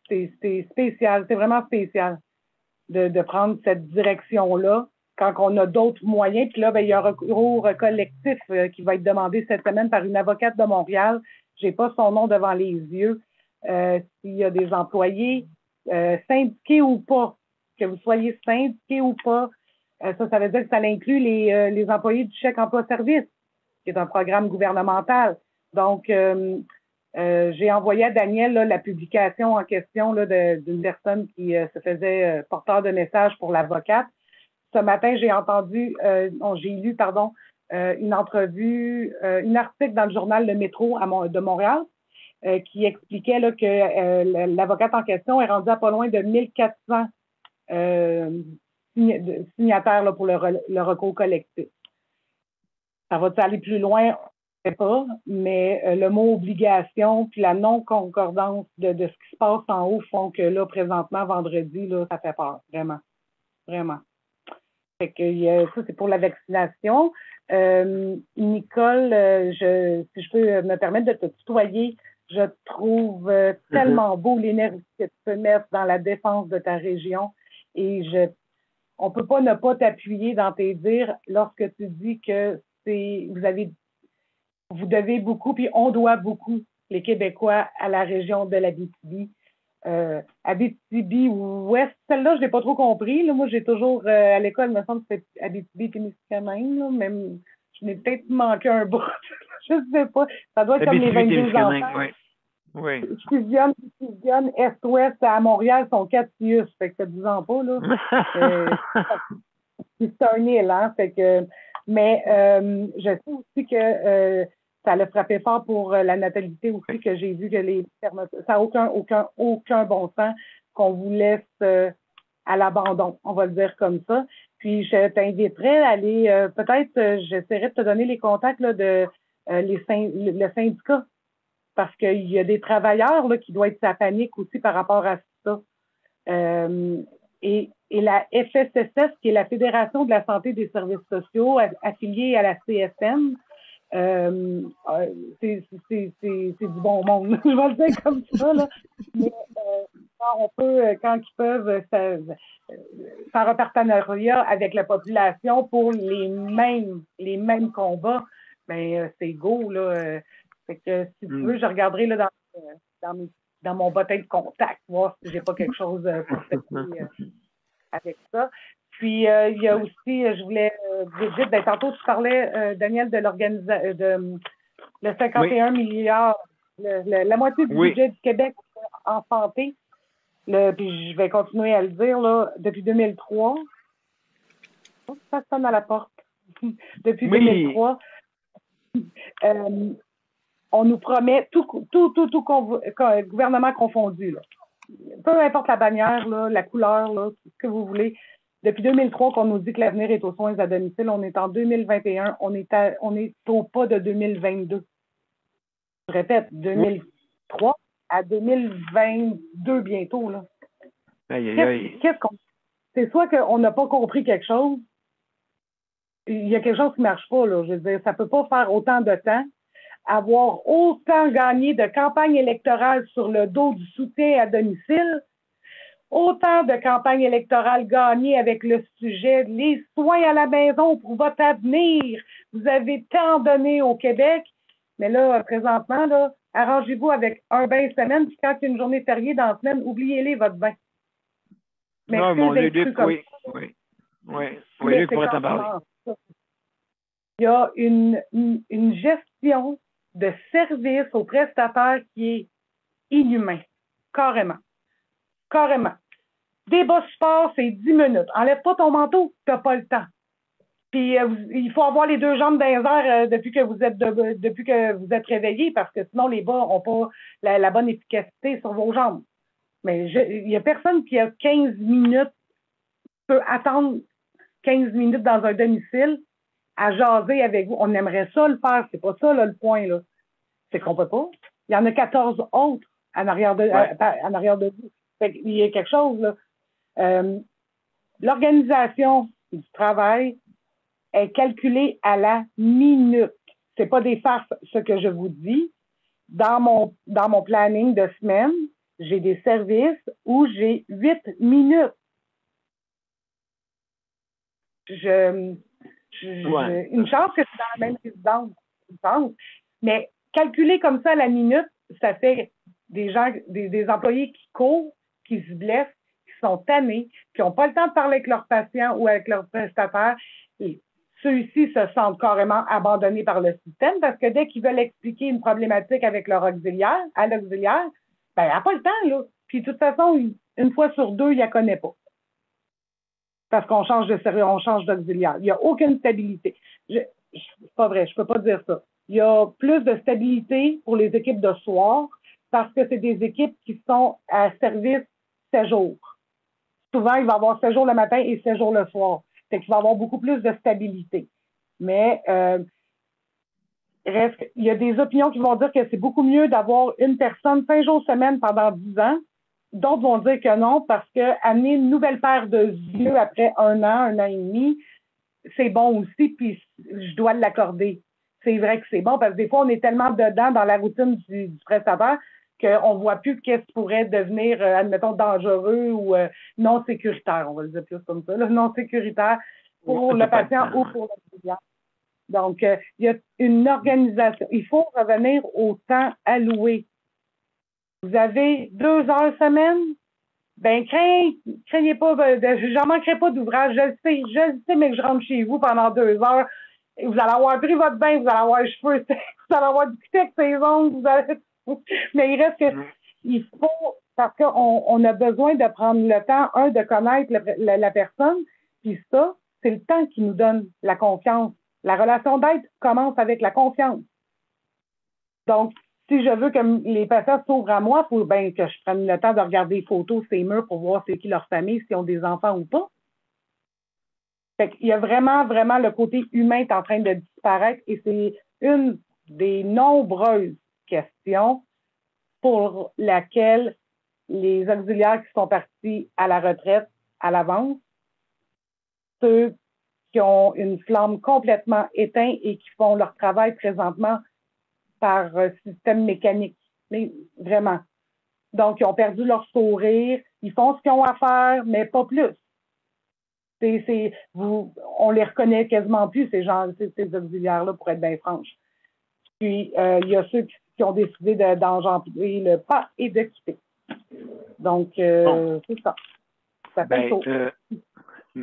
c'est spécial, c'est vraiment spécial de prendre cette direction-là quand on a d'autres moyens. Puis là, il y a un recours collectif qui va être demandé cette semaine par une avocate de Montréal. Je n'ai pas son nom devant les yeux. S'il y a des employés syndiqués ou pas, que vous soyez syndiqués ou pas, ça veut dire que ça inclut les employés du chèque emploi-service, qui est un programme gouvernemental. Donc, j'ai envoyé à Daniel là, la publication en question là, d'une personne qui se faisait porteur de message pour l'avocate. Ce matin, j'ai lu une entrevue, un article dans le journal Le Métro de Montréal qui expliquait là, que l'avocate en question est rendue à pas loin de 1400 signataires là, pour le recours collectif. Ça va aller plus loin? Pas, mais le mot obligation puis la non-concordance de ce qui se passe en haut font que là, présentement, vendredi, là, ça fait peur, vraiment. Vraiment. Fait que ça, c'est pour la vaccination. Nicole, si je peux me permettre de te tutoyer, je trouve tellement beau l'énergie que tu peux mettre dans la défense de ta région et on peut pas ne pas t'appuyer dans tes dires lorsque tu dis que vous devez beaucoup, puis on doit beaucoup, les Québécois, à la région de l'Abitibi. Abitibi-Ouest, celle-là, je ne l'ai pas trop compris. Là. Moi, j'ai toujours, à l'école, il me semble que c'était Abitibi-Témiscamingue, même je n'ai peut-être manqué un bout. Je ne sais pas. Ça doit être comme les 22 enfants. Oui. Je fusionne Est-Ouest à Montréal, sont 4 sius. Fait que ça ne vous en pas, là. C'est un île, hein. Fait que, mais je sais aussi que ça l'a frappé fort pour la natalité aussi, que j'ai vu que ça n'a aucun bon sens qu'on vous laisse à l'abandon, on va le dire comme ça. Puis je t'inviterais à aller, peut-être, j'essaierai de te donner les contacts là, de le syndicat, parce qu'il y a des travailleurs là, qui doivent être sa panique aussi par rapport à ça. Et la FSSS, qui est la Fédération de la santé des services sociaux, affiliée à la CSN, c'est du bon monde. Je vais le dire comme ça, là. Mais quand ils peuvent faire un partenariat avec la population pour les mêmes combats, ben c'est go, là. Fait que si tu veux, je regarderai là, dans mon bottin de contact, voir si j'ai pas quelque chose pour faire avec ça. Puis, il y a aussi, je voulais vite, tantôt, tu parlais, Daniel, de le 51 milliards, la moitié du budget du Québec en santé. Puis, je vais continuer à le dire, là, depuis 2003. Oh, ça sonne à la porte. Depuis 2003, on nous promet tout gouvernement confondu, là. Peu importe la bannière, là, la couleur, là, ce que vous voulez. Depuis 2003 qu'on nous dit que l'avenir est aux soins à domicile, on est en 2021, on est au pas de 2022. Je répète, 2003 à 2022 bientôt, là. C'est soit qu'on n'a pas compris quelque chose, il y a quelque chose qui ne marche pas, là. Je veux dire, ça ne peut pas faire autant de temps, avoir autant gagné de campagne électorale sur le dos du soutien à domicile, autant de campagnes électorales gagnées avec le sujet les soins à la maison pour votre avenir. Vous avez tant donné au Québec, mais là, présentement, là, arrangez-vous avec un bain semaine, puis quand il y a une journée fériée dans la semaine, oubliez-les votre bain. Mais non, mon Luc, oui, Luc pourrait t'en parler. Il y a une gestion de service aux prestataires qui est inhumain. Carrément. Des bas sport, c'est 10 minutes. Enlève pas ton manteau, tu n'as pas le temps. Puis il faut avoir les deux jambes dans les airs depuis que vous êtes réveillé, parce que sinon les bas n'ont pas la bonne efficacité sur vos jambes. Mais il n'y a personne qui a 15 minutes, peut attendre 15 minutes dans un domicile à jaser avec vous. On aimerait ça le faire. C'est pas ça, là, le point, là. C'est qu'on peut pas. Il y en a 14 autres en arrière de vous. Fait qu'il y a quelque chose, là. L'organisation du travail est calculée à la minute. C'est pas des farces, ce que je vous dis. Dans mon planning de semaine, j'ai des services où j'ai 8 minutes. Une chance que c'est dans la même résidence, une chance. Mais calculer comme ça à la minute, ça fait des gens, des employés qui courent, qui se blessent, qui sont tannés, qui n'ont pas le temps de parler avec leurs patients ou avec leurs prestataires. Et ceux-ci se sentent carrément abandonnés par le système parce que dès qu'ils veulent expliquer une problématique avec leur auxiliaire, ben, elle n'a pas le temps, là. Puis, de toute façon, une fois sur deux, il ne la connaît pas. Parce qu'on change de service, on change d'auxiliaire. Il n'y a aucune stabilité. C'est pas vrai, je ne peux pas dire ça. Il y a plus de stabilité pour les équipes de soir parce que c'est des équipes qui sont à service 7 jours. Souvent, il va y avoir 7 jours le matin et 7 jours le soir. Fait qu'il va y avoir beaucoup plus de stabilité. Mais il y a des opinions qui vont dire que c'est beaucoup mieux d'avoir une personne 5 jours semaine pendant 10 ans. D'autres vont dire que non, parce qu'amener une nouvelle paire de yeux après un an et demi, c'est bon aussi, puis je dois l'accorder. C'est vrai que c'est bon, parce que des fois, on est tellement dedans dans la routine du prestataire qu'on ne voit plus qu'est-ce qui pourrait devenir, admettons, dangereux ou non sécuritaire, on va le dire plus comme ça, là, non sécuritaire pour le patient ou pour le client. Donc, il y a une organisation. Il faut revenir au temps alloué. Vous avez 2 heures semaine, ben craignez pas, j'en manquerai pas d'ouvrage, je le sais, mais que je rentre chez vous pendant 2 heures, et vous allez avoir pris votre bain, vous allez avoir les cheveux, vous allez avoir discuté avec ses ongles, mais il reste que il faut, parce qu'on a besoin de prendre le temps, de connaître la personne, puis ça, c'est le temps qui nous donne la confiance. La relation d'aide commence avec la confiance. Donc, si je veux que les patients s'ouvrent à moi, il faut bien que je prenne le temps de regarder les photos, ces murs, pour voir c'est qui leur famille, s'ils ont des enfants ou pas. Fait qu'il y a vraiment, vraiment le côté humain est en train de disparaître et c'est une des nombreuses questions pour laquelle les auxiliaires qui sont partis à la retraite à l'avance, ceux qui ont une flamme complètement éteinte et qui font leur travail présentement par système mécanique. Mais vraiment. Donc, ils ont perdu leur sourire, ils font ce qu'ils ont à faire, mais pas plus. On les reconnaît quasiment plus, ces auxiliaires-là, pour être bien franche. Puis, il y a ceux qui ont décidé d'engendrer le pas et de quitter. Donc, c'est ça. Ça fait le tour.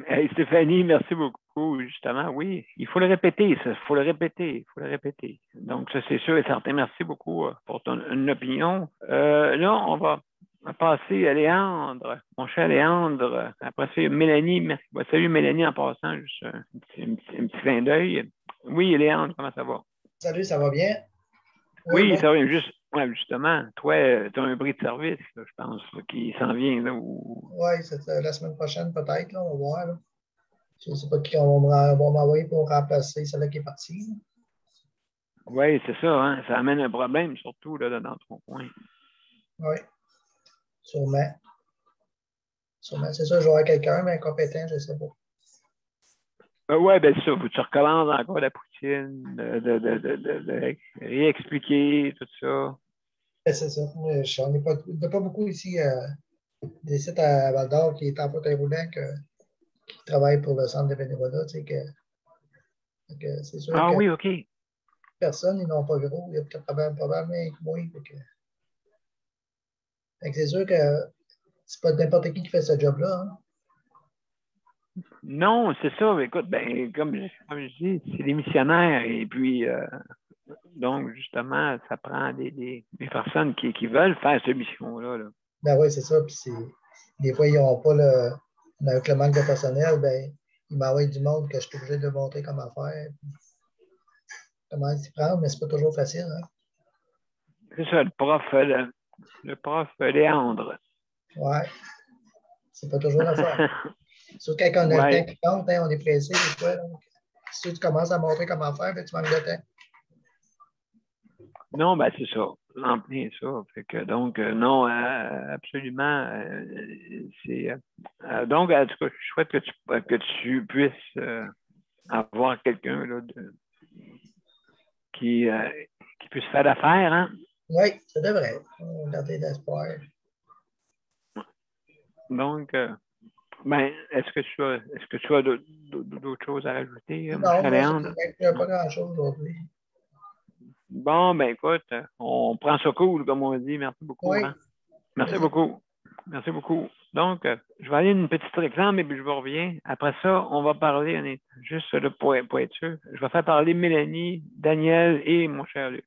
Hey, Stéphanie, merci beaucoup. Justement, oui, il faut le répéter, ça. Il faut le répéter. Donc, ça, c'est sûr et certain. Merci beaucoup pour ton opinion. Là, on va passer à Léandre. Mon cher Léandre. Après ça, il y a Mélanie. Merci. Salut, Mélanie, en passant. Juste un petit clin d'œil. Oui, Léandre, comment ça va? Salut, ça va bien? Oui, ça va bien. Justement, toi, tu as un bris de service, là, je pense, là, qui s'en vient. Oui, c'est la semaine prochaine, peut-être. On va voir. Là. Je ne sais pas qui on va m'envoyer pour remplacer celle-là qui est partie. Oui, c'est ça. Hein? Ça amène un problème, surtout là, dans ton coin. Oui, sûrement. C'est ça, je vais avoir quelqu'un, mais incompétent, je ne sais pas. Oui, bien ça. Faut que tu recommences encore la poutine, de réexpliquer tout ça. C'est ça. On n'est pas beaucoup ici, des sites à Val-d'Or qui est en fauteuil roulant qui travaillent pour le centre de bénévolat. Tu sais, que c'est sûr que oui, OK. personne, ils n'ont pas gros. Il y a peut-être probablement que moi. C'est sûr que c'est pas n'importe qui fait ce job-là. Hein. Non, c'est ça. Écoute, comme je dis, c'est des missionnaires. Et puis, donc, justement, ça prend des personnes qui veulent faire cette mission-là. Là. Ben oui, c'est ça. Puis des fois, ils n'ont pas avec le manque de personnel, ils m'envoient du monde que je suis obligé de montrer comment faire. Comment s'y prendre, mais c'est pas toujours facile. Hein? C'est ça, le prof Léandre. Ouais. C'est pas toujours la faire. Surtout quand on a le temps qui compte, hein, on est pressé des fois. Donc, si tu commences à montrer comment faire, tu manques de temps. Non, c'est ça. En plein ça. Fait que, donc, non, absolument. Donc, en tout cas, je souhaite que tu puisses avoir quelqu'un là, qui puisse faire l'affaire. Hein? Oui, ça devrait. On va garder l'espoir. Donc, est-ce que tu as d'autres choses à rajouter? Non, je n'ai pas grand-chose aujourd'hui. Bon, écoute, on prend ça cool, comme on dit. Merci beaucoup. Oui. Hein? Merci beaucoup. Merci beaucoup. Donc, je vais aller une petite exemple et puis je vous reviens. Après ça, on va parler, juste là, pour être sûr, je vais faire parler Mélanie, Daniel et mon cher Luc.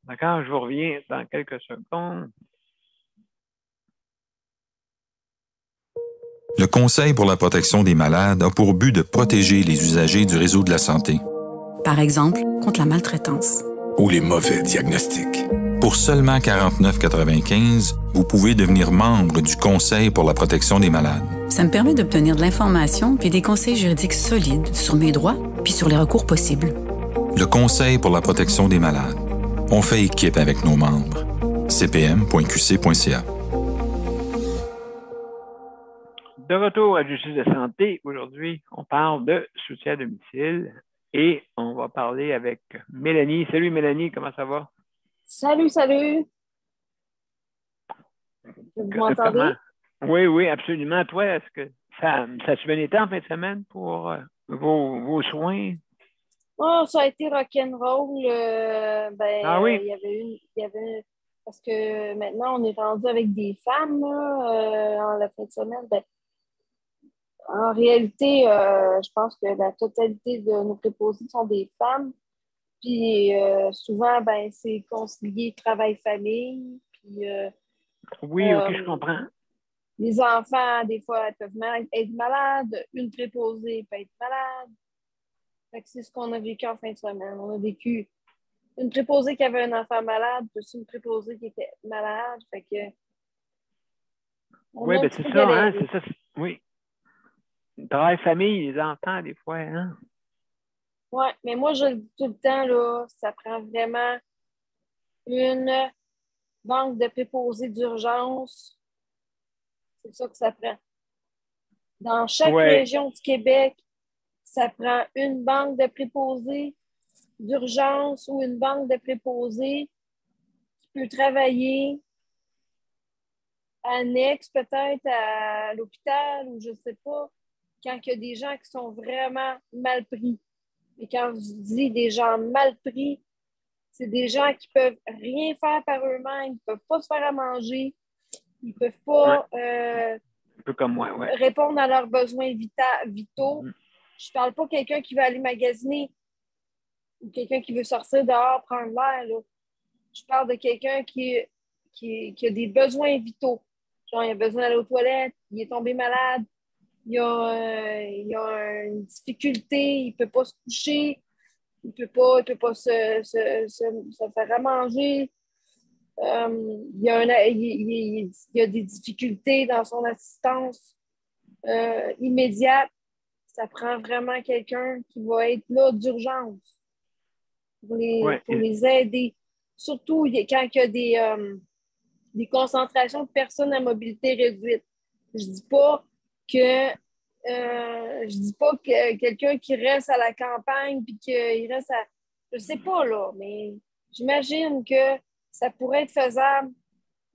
D'accord? Je vous reviens dans quelques secondes. Le Conseil pour la protection des malades a pour but de protéger les usagers du réseau de la santé. Par exemple, contre la maltraitance. Ou les mauvais diagnostics. Pour seulement 49,95 $, vous pouvez devenir membre du Conseil pour la protection des malades. Ça me permet d'obtenir de l'information puis des conseils juridiques solides sur mes droits puis sur les recours possibles. Le Conseil pour la protection des malades. On fait équipe avec nos membres. cpm.qc.ca. De retour à Justice de santé, aujourd'hui, on parle de soutien à domicile et on va parler avec Mélanie. Salut Mélanie, comment ça va? Salut. Vous m'entendez? Oui, absolument. Toi, est-ce que ça a-tu bien été en fin de semaine pour vos soins? Oh, ça a été rock'n'roll. Oui? Il y avait parce que maintenant, on est rendu avec des femmes en la fin de semaine. En réalité, je pense que la totalité de nos préposés sont des femmes. Puis souvent, c'est concilier travail-famille. Puis, oui, OK, je comprends. Les enfants, des fois, peuvent être malades. Une préposée peut être malade. Fait que c'est ce qu'on a vécu en fin de semaine. On a vécu une préposée qui avait un enfant malade, plus une préposée qui était malade. Fait que. Oui, c'est ça, hein, c'est ça. Oui. Travail, famille, les enfants, des fois, hein? Oui, mais moi, je le dis tout le temps, là, ça prend vraiment une banque de préposés d'urgence. C'est ça que ça prend. Dans chaque Ouais. région du Québec, ça prend une banque de préposés d'urgence ou une banque de préposés qui peut travailler annexe peut-être à l'hôpital ou je ne sais pas, quand il y a des gens qui sont vraiment mal pris. Et quand je dis des gens mal pris, c'est des gens qui peuvent rien faire par eux-mêmes, ils ne peuvent pas se faire à manger, ils ne peuvent pas Un peu comme moi, ouais. répondre à leurs besoins vitaux. Je ne parle pas de quelqu'un qui veut aller magasiner ou quelqu'un qui veut sortir dehors, prendre l'air. Là. Je parle de quelqu'un qui a des besoins vitaux. Genre, il a besoin d'aller aux toilettes, il est tombé malade, il a une difficulté, il ne peut pas se coucher, il ne peut pas se faire à manger. Il y a des difficultés dans son assistance immédiate. Ça prend vraiment quelqu'un qui va être là d'urgence pour les aider. Surtout quand il y a des concentrations de personnes à mobilité réduite. Je dis pas que quelqu'un qui reste à la campagne puis qu'il reste à. Je sais pas, là, mais j'imagine que ça pourrait être faisable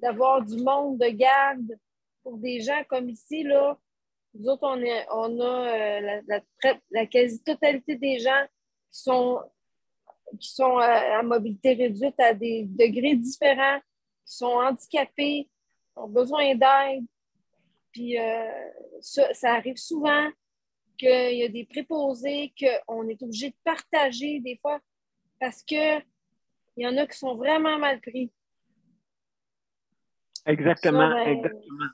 d'avoir du monde de garde pour des gens comme ici, là. Nous autres, on a la quasi-totalité des gens qui sont à mobilité réduite à des degrés différents, qui sont handicapés, ont besoin d'aide. Puis ça arrive souvent qu'il y a des préposés qu'on est obligé de partager des fois parce qu'il y en a qui sont vraiment mal pris. Exactement, Ça, exactement.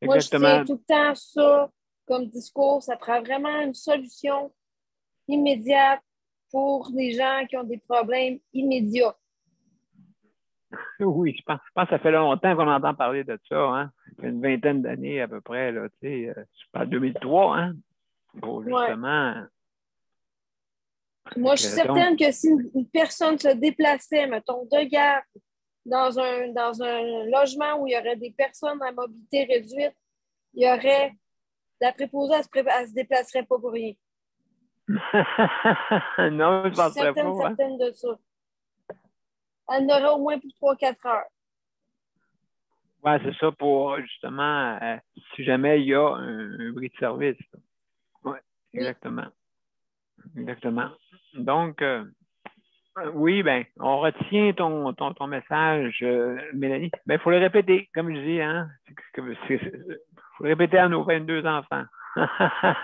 Moi, je tiens tout le temps ça comme discours. Ça prend vraiment une solution immédiate pour les gens qui ont des problèmes immédiats. Oui, je pense que ça fait longtemps qu'on entend parler de ça, hein? Ça fait une vingtaine d'années à peu près, là, tu sais, je parle 2003, hein? Pour justement... Moi, je suis certaine que si une personne se déplaçait, mettons, de garde dans un logement où il y aurait des personnes à mobilité réduite, il y aurait la préposée, elle ne se déplacerait pas pour rien. Non, je ne penserais pas. Certaine de ça. Elle en aurait au moins pour 3-4 heures. Oui, c'est ça pour justement, si jamais il y a un bris de service. Oui, exactement. Exactement. Donc, oui, ben, on retient ton message, Mélanie. Ben, il faut le répéter, comme je dis, hein. Il faut répéter à nos 22 enfants.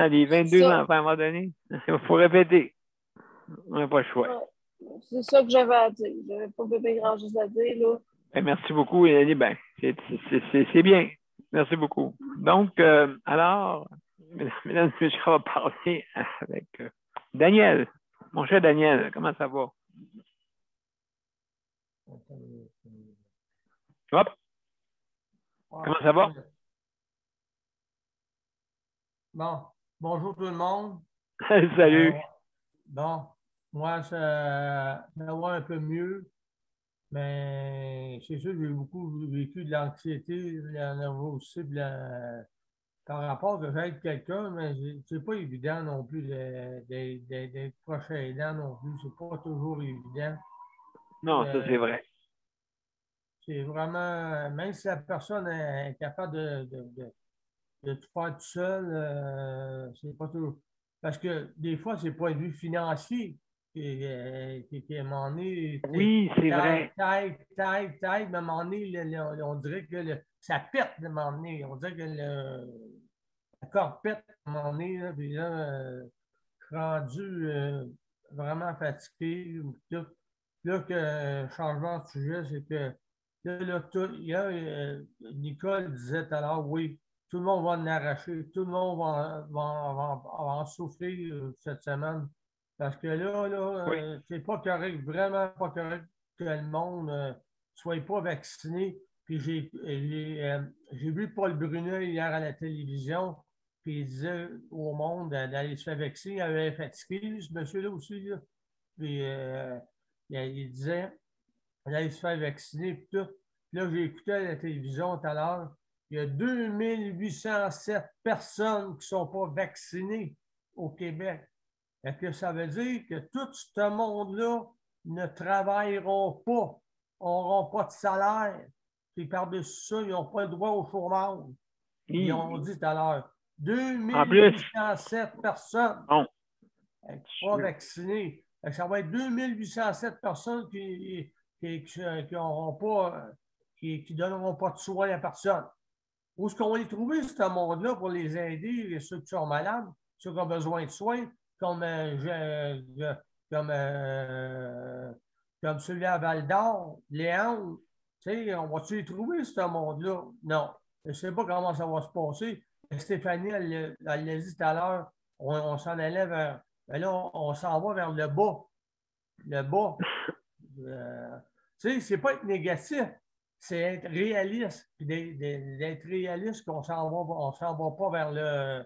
Les 22 enfants, à un moment donné, il faut répéter. On n'a pas le choix. Ouais. C'est ça que j'avais à dire. Je n'avais pas grand-chose à dire, là. Ben, merci beaucoup, Mélanie. Ben, c'est bien. Merci beaucoup. Donc, alors, mesdames et messieurs, on va parler avec Daniel. Mon cher Daniel, comment ça va? Hop! Comment ça va? Bon, bonjour tout le monde. Salut. Bon, moi, ça va un peu mieux, mais c'est sûr que j'ai beaucoup vécu de l'anxiété, de la nervosité, par rapport que j'aide quelqu'un, mais c'est pas évident non plus d'être proche aidant non plus. C'est pas toujours évident. Non, ça c'est vrai. C'est vraiment, même si la personne est capable de tout faire tout seul, c'est pas toujours. Parce que des fois, c'est pas un but financier qui est à un moment donné. Oui, c'est vrai. Mais à un moment donné, on dirait que ça pète à un moment donné. On dirait que la corde pète à un moment donné, là, puis là, rendu vraiment fatigué. Là, que changement de sujet, c'est que Nicole disait tout à l'heure, oui, tout le monde va en arracher, tout le monde va en souffrir cette semaine. Parce que là, c'est pas correct, vraiment pas correct que le monde ne soit pas vacciné. Puis j'ai vu Paul Brunet hier à la télévision, puis il disait au monde d'aller se faire vacciner. Il avait fatigué, ce monsieur-là aussi. Là. Puis il disait d'aller se faire vacciner, puis tout. Puis là, j'ai écouté à la télévision tout à l'heure. Il y a 2807 personnes qui ne sont pas vaccinées au Québec. Et que ça veut dire que tout ce monde-là ne travailleront pas, n'auront pas de salaire. Puis par-dessus ça, ils n'ont pas le droit au chômage. Ils ont dit tout à l'heure. 2807 personnes pas vaccinées. Ça va être 2807 personnes qui n'auront pas, qui donneront pas de soins à personne. Où est-ce qu'on va les trouver, ce monde-là, pour les aider, ceux qui sont malades, ceux qui ont besoin de soins, comme celui à Val-d'Or, Léon? Tu sais, on va-tu les trouver, ce monde-là? Non. Je ne sais pas comment ça va se passer. Stéphanie, elle l'a dit tout à l'heure, on s'en allait vers. Ben là, on s'en va vers le bas. Le bas. Tu sais, c'est pas être négatif, c'est être réaliste. Puis d'être réaliste qu'on s'en va pas vers le,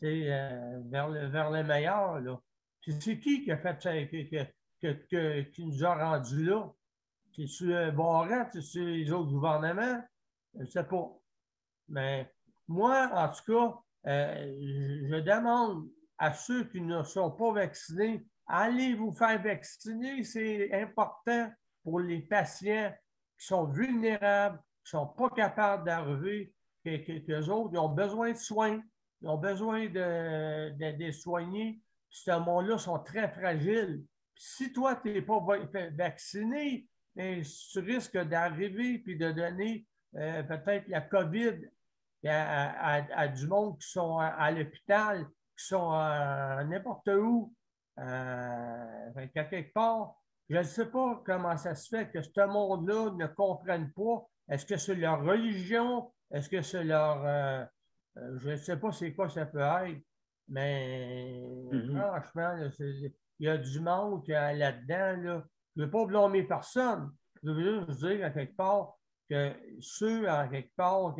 vers le meilleur. Là. Puis c'est qui a fait ça, qui nous a rendus là? C'est-tu Barrette? C'est-tu les autres gouvernements? Je ne sais pas. Mais moi, en tout cas, je demande à ceux qui ne sont pas vaccinés, allez vous faire vacciner. C'est important pour les patients qui sont vulnérables, qui ne sont pas capables d'arriver, qu'eux autres, ils ont besoin de soins, ils ont besoin de soigner. Ce monde-là sont très fragiles. Puis si toi, tu n'es pas vacciné, tu risques d'arriver et de donner peut-être la COVID à du monde qui sont à l'hôpital, qui sont n'importe où. Quelque part, je ne sais pas comment ça se fait que ce monde-là ne comprenne pas. Est-ce que c'est leur religion? Est-ce que c'est leur... je ne sais pas c'est quoi ça peut être, mais franchement, il y a du monde là-dedans. Là. Je ne veux pas blâmer personne. Je veux juste dire, à quelque part, que ceux, à quelque part,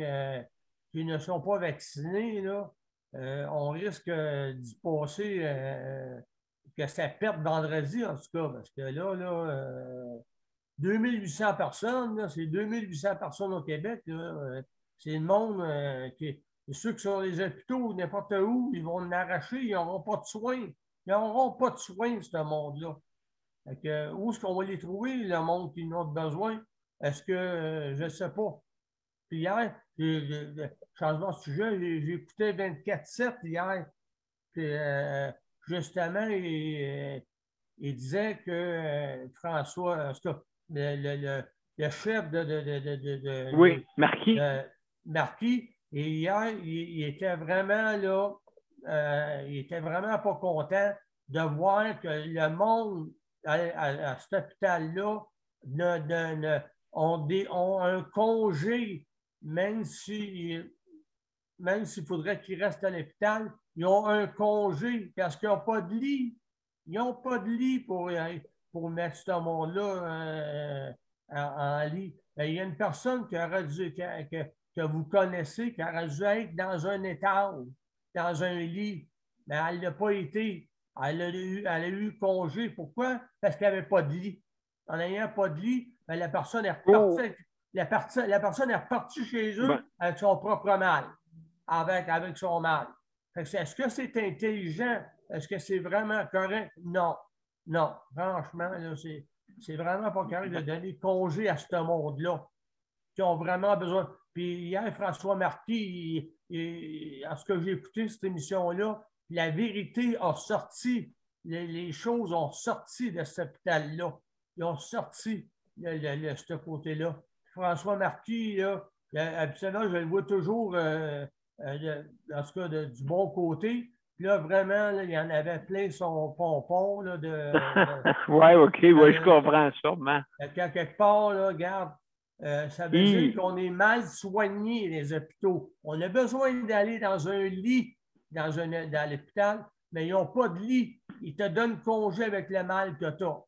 qui ne sont pas vaccinés, là, on risque d'y passer, que ça perde vendredi, en tout cas, parce que là 2800 personnes, c'est 2800 personnes au Québec. C'est le monde ceux qui sont dans les hôpitaux, n'importe où, ils vont en arracher, ils n'auront pas de soins. Ils n'auront pas de soins, ce monde-là. Où est-ce qu'on va les trouver, le monde qui en a besoin? Est-ce que, je ne sais pas. Puis hier, changement de sujet, j'ai écouté 24/7 hier. Puis, justement, il disait que François, en tout cas, le chef oui, Marquis. Marquis, et hier, il était vraiment là, il était vraiment pas content de voir que le monde à cet hôpital-là ont un congé, même s'il faudrait qu'ils restent à l'hôpital, ils ont un congé parce qu'ils n'ont pas de lit. Ils n'ont pas de lit pour mettre ce monde-là en lit. Il y a une personne que vous connaissez qui aurait dû être dans un étage, dans un lit, mais elle ne l'a pas été. Elle a eu congé. Pourquoi? Parce qu'elle n'avait pas de lit. En n'ayant pas de lit, bien, la personne est repartie. La personne est repartie chez eux avec son propre mal, avec son mal. Est-ce que c'est intelligent? Est-ce que c'est vraiment correct? Non. Non. Franchement, c'est vraiment pas correct de donner congé à ce monde-là qui ont vraiment besoin. Puis hier, François Marquis, à ce que j'ai écouté cette émission-là, la vérité a sorti. Les choses ont sorti de cet hôpital-là. Ils ont sorti de ce côté-là. François Marquis, là, habituellement, je le vois toujours, en tout cas, du bon côté. Puis là, vraiment, là, il y en avait plein son pompon. Là, oui, OK, oui, je comprends sûrement. Quelque part, là, regarde, ça veut dire qu'on est mal soigné, les hôpitaux. On a besoin d'aller dans un lit dans l'hôpital, mais ils n'ont pas de lit. Ils te donnent congé avec le mal que tu as.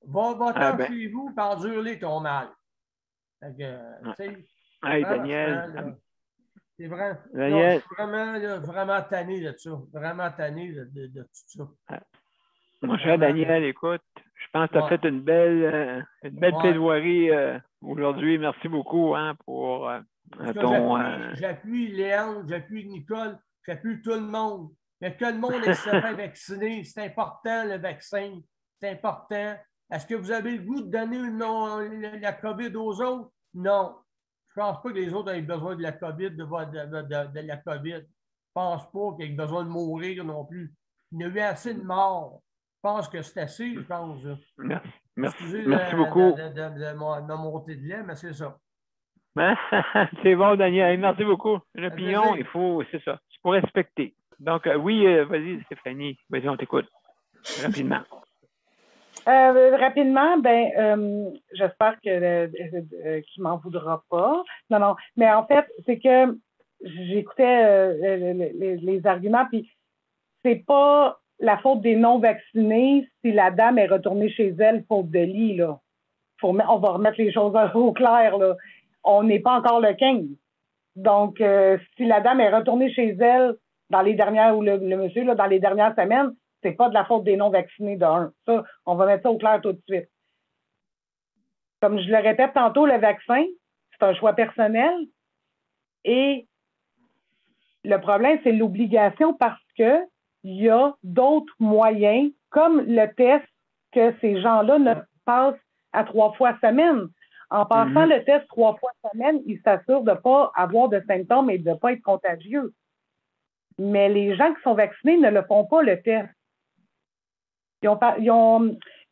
Va-t'en chez vous et endurer ton mal. Hey, Daniel, C'est vrai. Daniel. Non, je suis vraiment, là, vraiment tanné de ça. Vraiment tanné de tout ça. Mon cher Daniel, écoute, je pense que tu as fait une belle plaidoirie aujourd'hui. Merci beaucoup hein, pour ton... J'appuie Léandre, j'appuie Nicole, j'appuie tout le monde. Mais que le monde ait se fait vacciner. C'est important, le vaccin. C'est important. Est-ce que vous avez le goût de donner la COVID aux autres? Non. Je ne pense pas que les autres aient besoin de la COVID, de la COVID. Je ne pense pas qu'ils aient besoin de mourir non plus. Il y a eu assez de morts. Je pense que c'est assez, je pense. Merci beaucoup. De monter de lait, mais c'est ça. C'est bon, Daniel. Merci beaucoup. L'opinion, il faut, c'est ça. Il faut respecter. Donc, oui, vas-y, Stéphanie. Vas-y, on t'écoute. Rapidement. Rapidement, j'espère qu'il ne m'en voudra pas. Non. Mais en fait, c'est que j'écoutais les arguments, puis c'est pas la faute des non-vaccinés si la dame est retournée chez elle faute de lit, là. On va remettre les choses au clair, là. On n'est pas encore le 15. Donc, si la dame est retournée chez elle dans les dernières, ou le monsieur, là, dans les dernières semaines, c'est pas de la faute des non-vaccinés de un. Ça, on va mettre ça au clair tout de suite. Comme je le répète tantôt, le vaccin, c'est un choix personnel. Et le problème, c'est l'obligation parce que il y a d'autres moyens, comme le test que ces gens-là ne passent à 3 fois semaine. En passant le test 3 fois semaine, ils s'assurent de ne pas avoir de symptômes et de ne pas être contagieux. Mais les gens qui sont vaccinés ne le font pas, le test. Il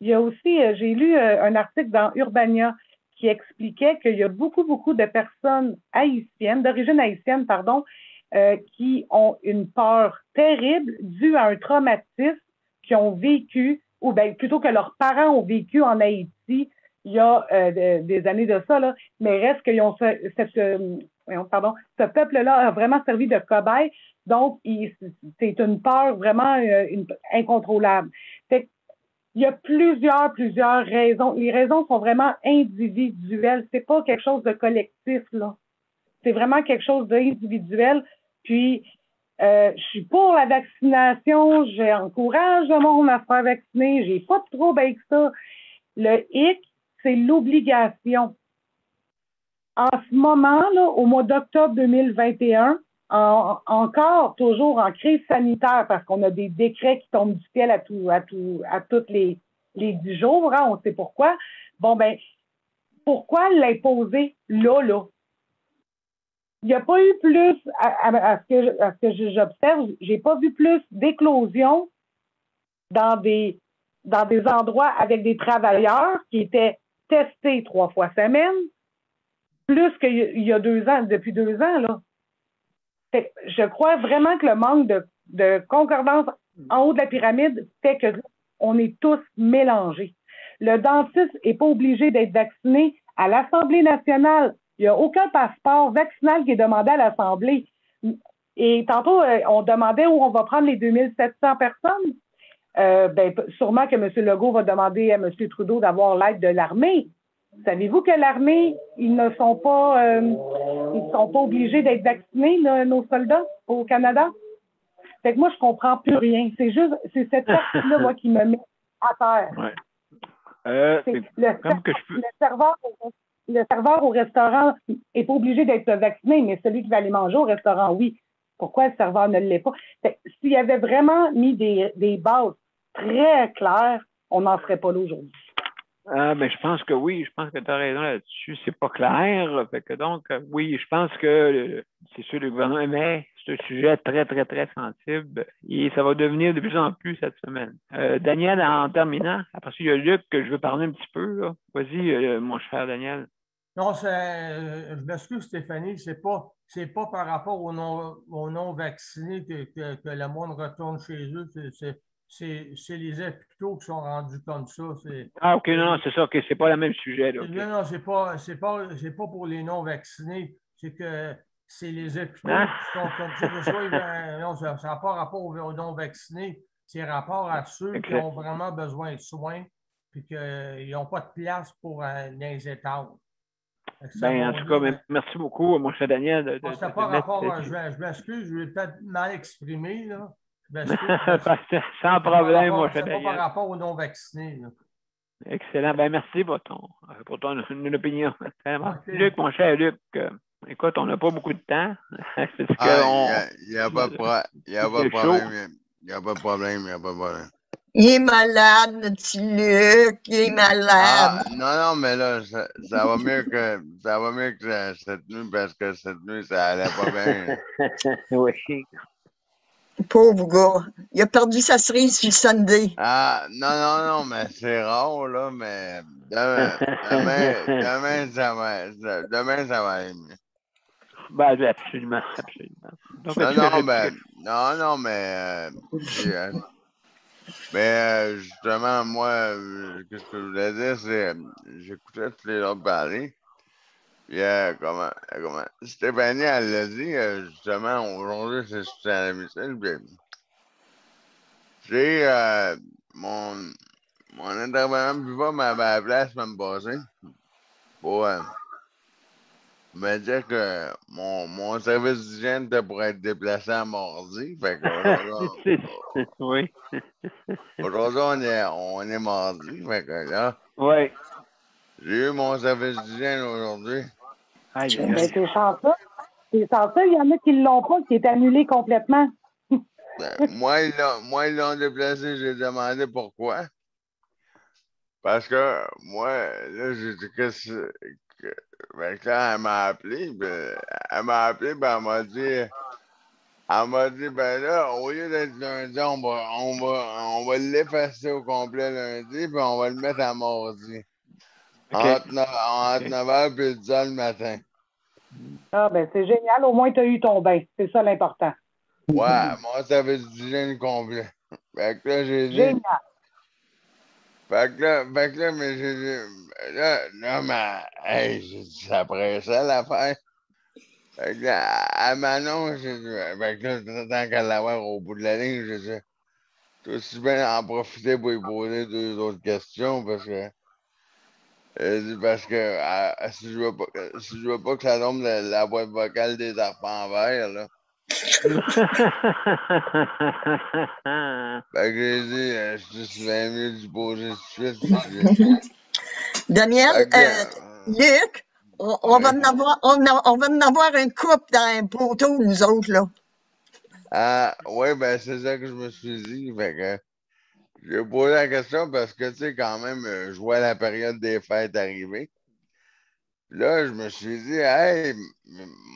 y a aussi, j'ai lu un article dans Urbania qui expliquait qu'il y a beaucoup de personnes haïtiennes, d'origine haïtienne, qui ont une peur terrible due à un traumatisme qu'ils ont vécu, ou bien plutôt que leurs parents ont vécu en Haïti il y a des années de ça, là, mais reste qu'ils ont ce peuple-là a vraiment servi de cobaye, donc c'est une peur vraiment incontrôlable. Fait il y a plusieurs raisons. Les raisons sont vraiment individuelles. C'est pas quelque chose de collectif, là. C'est vraiment quelque chose d'individuel. Puis, je suis pour la vaccination. J'encourage le monde à se faire vacciner. J'ai pas de trouble avec ça. Le hic, c'est l'obligation. En ce moment, là, au mois d'octobre 2021, encore toujours en crise sanitaire, parce qu'on a des décrets qui tombent du ciel à tous les 10 jours, hein, on sait pourquoi. Pourquoi l'imposer là? Il n'y a pas eu plus, à ce que j'observe, j'ai pas vu plus d'éclosions dans des endroits avec des travailleurs qui étaient testés 3 fois semaine, plus qu'il y a 2 ans, depuis 2 ans, là. Je crois vraiment que le manque de concordance en haut de la pyramide fait qu'on est tous mélangés. Le dentiste n'est pas obligé d'être vacciné. À l'Assemblée nationale, il n'y a aucun passeport vaccinal qui est demandé à l'Assemblée. Et tantôt, on demandait où on va prendre les 2700 personnes. Sûrement que M. Legault va demander à M. Trudeau d'avoir l'aide de l'armée. Savez-vous que l'armée, ils ne sont pas obligés d'être vaccinés, là, nos soldats, au Canada? Fait que moi, je comprends plus rien. C'est cette partie-là, moi, qui me met à terre. Ouais. Le serveur au restaurant n'est pas obligé d'être vacciné, mais celui qui va aller manger au restaurant, oui. Pourquoi le serveur ne l'est pas? S'il y avait vraiment mis des bases très claires, on n'en serait pas là aujourd'hui. Je pense que oui, je pense que tu as raison là-dessus. C'est pas clair. Fait que donc, oui, je pense que c'est sûr le gouvernement, mais c'est un sujet très, très, très sensible et ça va devenir de plus en plus cette semaine. Daniel, en terminant, après ça, il y a Luc que je veux parler un petit peu. Là. Vas-y, mon cher Daniel. Non, je m'excuse, Stéphanie, c'est pas par rapport aux non-vaccinés que le monde retourne chez eux. C'est les hôpitaux qui sont rendus comme ça. OK, non, c'est ça. OK, c'est pas le même sujet. Là, okay. Non, c'est pas pour les non-vaccinés. C'est que c'est les hôpitaux qui sont comme ça. Non, ça n'a pas rapport aux non-vaccinés. C'est rapport à ceux qui ont vraiment besoin de soins et qu'ils n'ont pas de place pour les étages. Ben, en tout cas, merci beaucoup, mon cher Daniel. Ça n'a pas rapport, je m'excuse, je vais peut-être mal exprimer, là. Sans problème, mon cher Daniel. C'est pas par rapport aux non-vaccinés, là. Excellent. Ben, merci pour ton opinion. Luc, mon cher Luc, écoute, on n'a pas beaucoup de temps. Il n'y a pas de problème. Il n'y a pas de problème. Il est malade, notre petit Luc. Il est malade. Non, mais là, ça va mieux que cette nuit parce que cette nuit, ça allait pas bien. Oui. Pauvre gars. Il a perdu sa cerise sur le Sunday. Non, mais c'est rare, là, mais demain, ça va aller mieux. Ben, absolument. Donc, mais justement, moi, qu'est-ce que je voulais dire, c'est j'écoutais tous les autres parler. Puis, comment Stéphanie, elle l'a dit, justement, aujourd'hui, c'est à la missile. J'ai mon intervenant plus bas m'avait appelé la semaine passée pour me dire que mon service d'hygiène était pour être déplacé à mardi. Fait que oui. Aujourd'hui, on est mardi. Fait que là, oui. J'ai eu mon service d'hygiène aujourd'hui. Ben, c'est chanceux. C'est chanceux. Il y en a qui ne l'ont pas, qui est annulé complètement. Moi, ils l'ont déplacé. J'ai demandé pourquoi. Parce que moi, là, j'ai dit que quand elle m'a appelé, elle m'a dit, ben là, au lieu d'être lundi, on va l'effacer au complet lundi, puis on va le mettre à mardi. Okay. Entre 9h et 10h le matin. Ah, ben c'est génial. Au moins, tu as eu ton bain. C'est ça l'important. Ouais, moi, ça veut dire d'hygiène complet. Fait que là, j'ai dit. Génial. Fait que là, mais j'ai dit. Là, mais, hey, j'ai dit, ça pressait l'affaire. Fait que là, à Manon, j'ai dit, fait que là, tant qu'à l'avoir au bout de la ligne, j'ai dit, tu vas aussi bien en profiter pour lui poser 2 autres questions parce que. Si je veux pas que ça tombe la boîte vocale des arpents verts, là. Fait que j'ai dit, je suis bien mieux de poser tout de suite. Daniel, Luc, on va en avoir une coupe dans un poteau, nous autres, là. Oui, ben c'est ça que je me suis dit. Fait que j'ai posé la question parce que, tu sais, quand même, je vois la période des fêtes arriver. Là, je me suis dit, hey,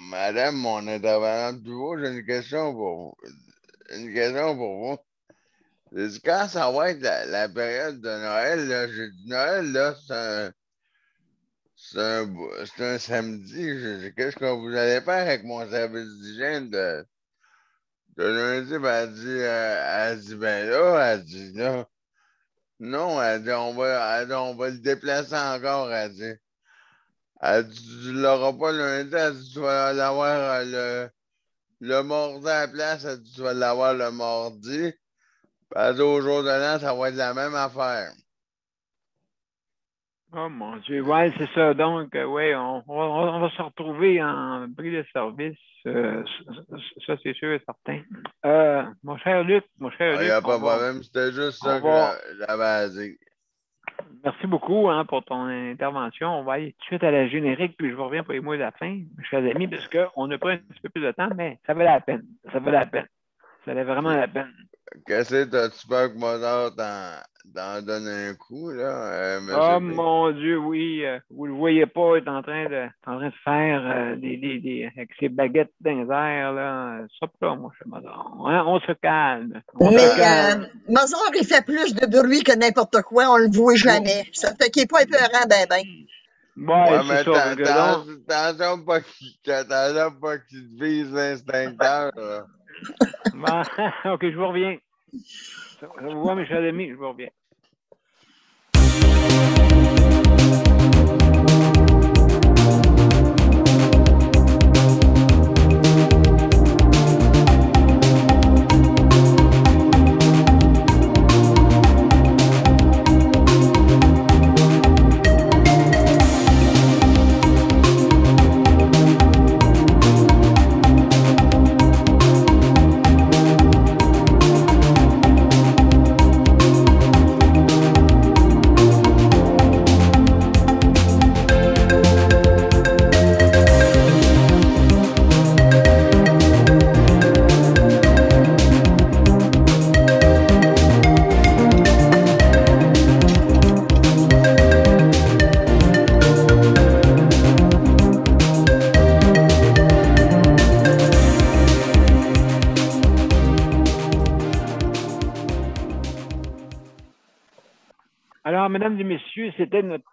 madame, mon intervenante du haut, j'ai une question pour vous. J'ai dit, quand ça va être la période de Noël, là, j'ai dit, Noël, là, c'est un samedi. J'ai dit, qu'est-ce que vous allez faire avec mon service d'hygiène de lundi? Ben, elle dit, là, non, elle dit, on va le déplacer encore, elle dit. Elle dit, tu ne l'auras pas lundi, elle dit, tu vas l'avoir le mardi à la place, elle dit, tu vas l'avoir le mardi. Elle dit, au jour de l'an, ça va être la même affaire. Oh mon Dieu, ouais, c'est ça. Donc, oui, on va se retrouver en prix de service. Ça, c'est sûr et certain. Mon cher Luc, Il n'y a pas de problème, c'était juste ça que j'avais à dire. Merci beaucoup pour ton intervention. On va aller tout de suite à la générique, puis je vous reviens pour les mots de la fin, mes chers amis, parce qu'on a pris un petit peu plus de temps, mais ça valait la peine. Ça valait vraiment la peine. Qu'est-ce que t'as-tu peur que Mozart t'en donne un coup, là? Oh mon Dieu, oui. Vous le voyez pas, il est en train de faire avec ses baguettes dans les airs, là. Stop là, mon cher Mozart. Hein? On se calme. Mozart, il fait plus de bruit que n'importe quoi. On le voit jamais. Ça fait qu'il n'est pas épeurant, ben. Ouais, mais t'entends pas qu'il te vise l'instincteur, là. OK, je vous reviens. Vous voyez, mes chers amis, je vous reviens. mesdames et messieurs, c'était notre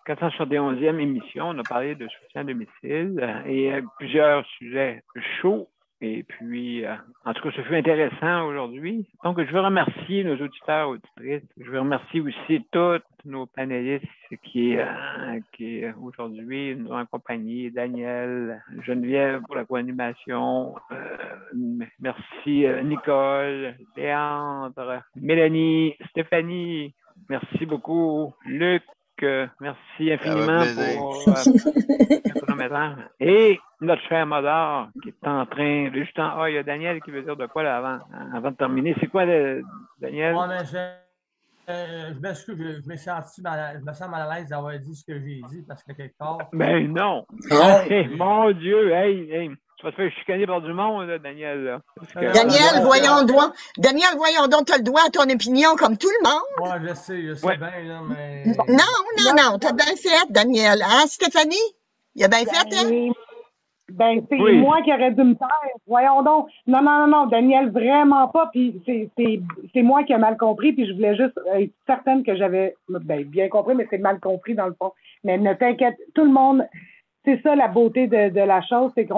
471e émission. On a parlé de soutien à domicile et plusieurs sujets chauds. Et puis, en tout cas, ce fut intéressant aujourd'hui. Donc, je veux remercier nos auditeurs et auditrices. Je veux remercier aussi tous nos panélistes qui aujourd'hui nous ont accompagnés. Daniel, Geneviève pour la co-animation. Merci Nicole, Léandre, Mélanie, Stéphanie. Merci beaucoup, Luc. Merci infiniment pour le chronomètre. Et notre cher Modard qui est en train de juste en... Ah, il y a Daniel qui veut dire de quoi là avant de terminer. C'est quoi, Daniel? Ouais, mais je m'excuse, je me sens mal à l'aise d'avoir dit ce que j'ai dit parce que quelque part. Ben non! Hey, mon Dieu! Hey, tu vas te faire chicaner par du monde, là, Daniel. Là. Daniel, voyons donc, tu as le droit à ton opinion comme tout le monde. Ouais, je sais bien, là, mais. Non, tu as bien fait, Daniel. Hein, Stéphanie? Il a bien fait, hein? Ben, c'est moi qui aurais dû me taire. Voyons donc. Non, Daniel, vraiment pas. Puis c'est moi qui ai mal compris. Puis je voulais juste être certaine que j'avais bien compris, mais c'est mal compris dans le fond. Mais ne t'inquiète, tout le monde, c'est ça la beauté de la chose, c'est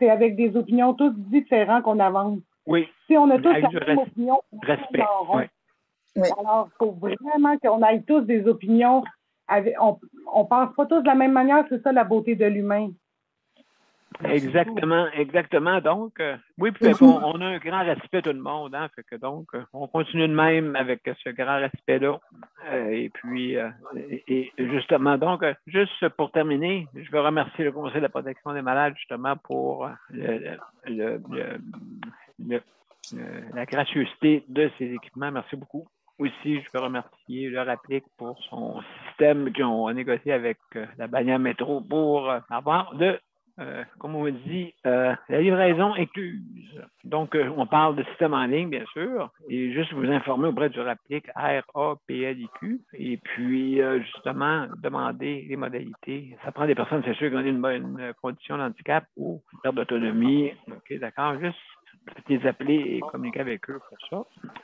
avec des opinions toutes différentes qu'on avance. Oui. Si on a tous la même opinion, respect. Oui. Alors, il faut vraiment qu'on ait tous des opinions. On pense pas tous de la même manière, c'est ça la beauté de l'humain. Exactement. Donc, oui, puis on a un grand respect tout le monde, hein, fait que donc, on continue de même avec ce grand respect-là. Et puis, et justement, donc, juste pour terminer, je veux remercier le Conseil de la protection des malades, justement, pour la gracieuseté de ces équipements. Merci beaucoup. Aussi, je veux remercier le RAPLIC pour son système qu'ils ont négocié avec la bannière métro pour avoir comme on dit, la livraison incluse. Donc, on parle de système en ligne, bien sûr, et juste vous informer auprès du RAPLIC, RAPLIQ, et puis, justement, demander les modalités. Ça prend des personnes, c'est sûr, qui ont une condition de handicap ou une perte d'autonomie. OK, d'accord, juste les appeler et communiquer avec eux pour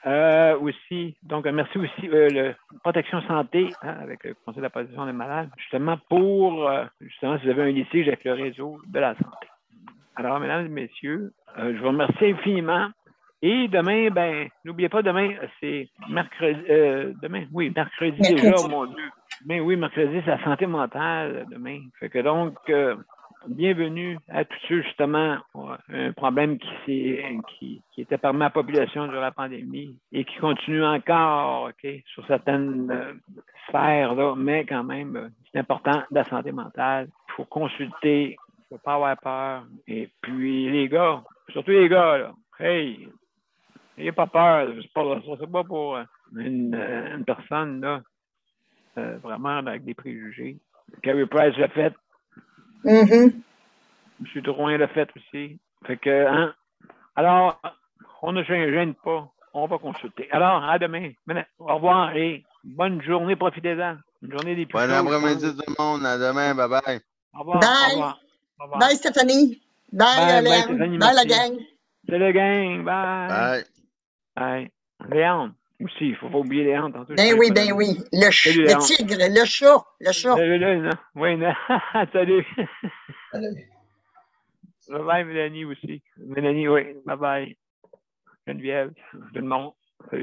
ça. Aussi, donc, merci aussi le Protection Santé, hein, avec le Conseil de la protection des malades, justement pour, justement, si vous avez un litige avec le réseau de la santé. Alors, mesdames et messieurs, je vous remercie infiniment. Et demain, n'oubliez pas, demain, c'est mercredi. Mercredi déjà, mon Dieu. Mais oui, mercredi, c'est la santé mentale demain. Fait que donc, bienvenue à tous ceux, justement, un problème qui était parmi la population durant la pandémie et qui continue encore, sur certaines sphères, là, mais quand même, c'est important, la santé mentale. Il faut consulter, il ne faut pas avoir peur. Et puis, les gars, surtout les gars, là, hey, n'ayez pas peur, c'est pas pour une personne, là, vraiment avec des préjugés. Carey Price l'a fait. Mm-hmm. M. Drouin l'a fait aussi. Fait que, hein? Alors, on ne gêne pas. On va consulter. Alors, à demain. Au revoir et bonne journée. Profitez-en. Une journée des plus Bon après-midi tout le monde. À demain. Bye-bye. Au revoir. Bye. Au revoir. Au revoir. Bye, Stéphanie. Bye, Léon. Bye, la gang. C'est le gang. Bye. Bye. Bye. Léon. Aussi, il ne faut pas oublier Léon tantôt. Ben oui. Le tigre, le chat. Oui, non. Salut. Salut. Bye bye, Mélanie aussi. Mélanie, oui. Bye bye. Geneviève, tout le monde. Salut.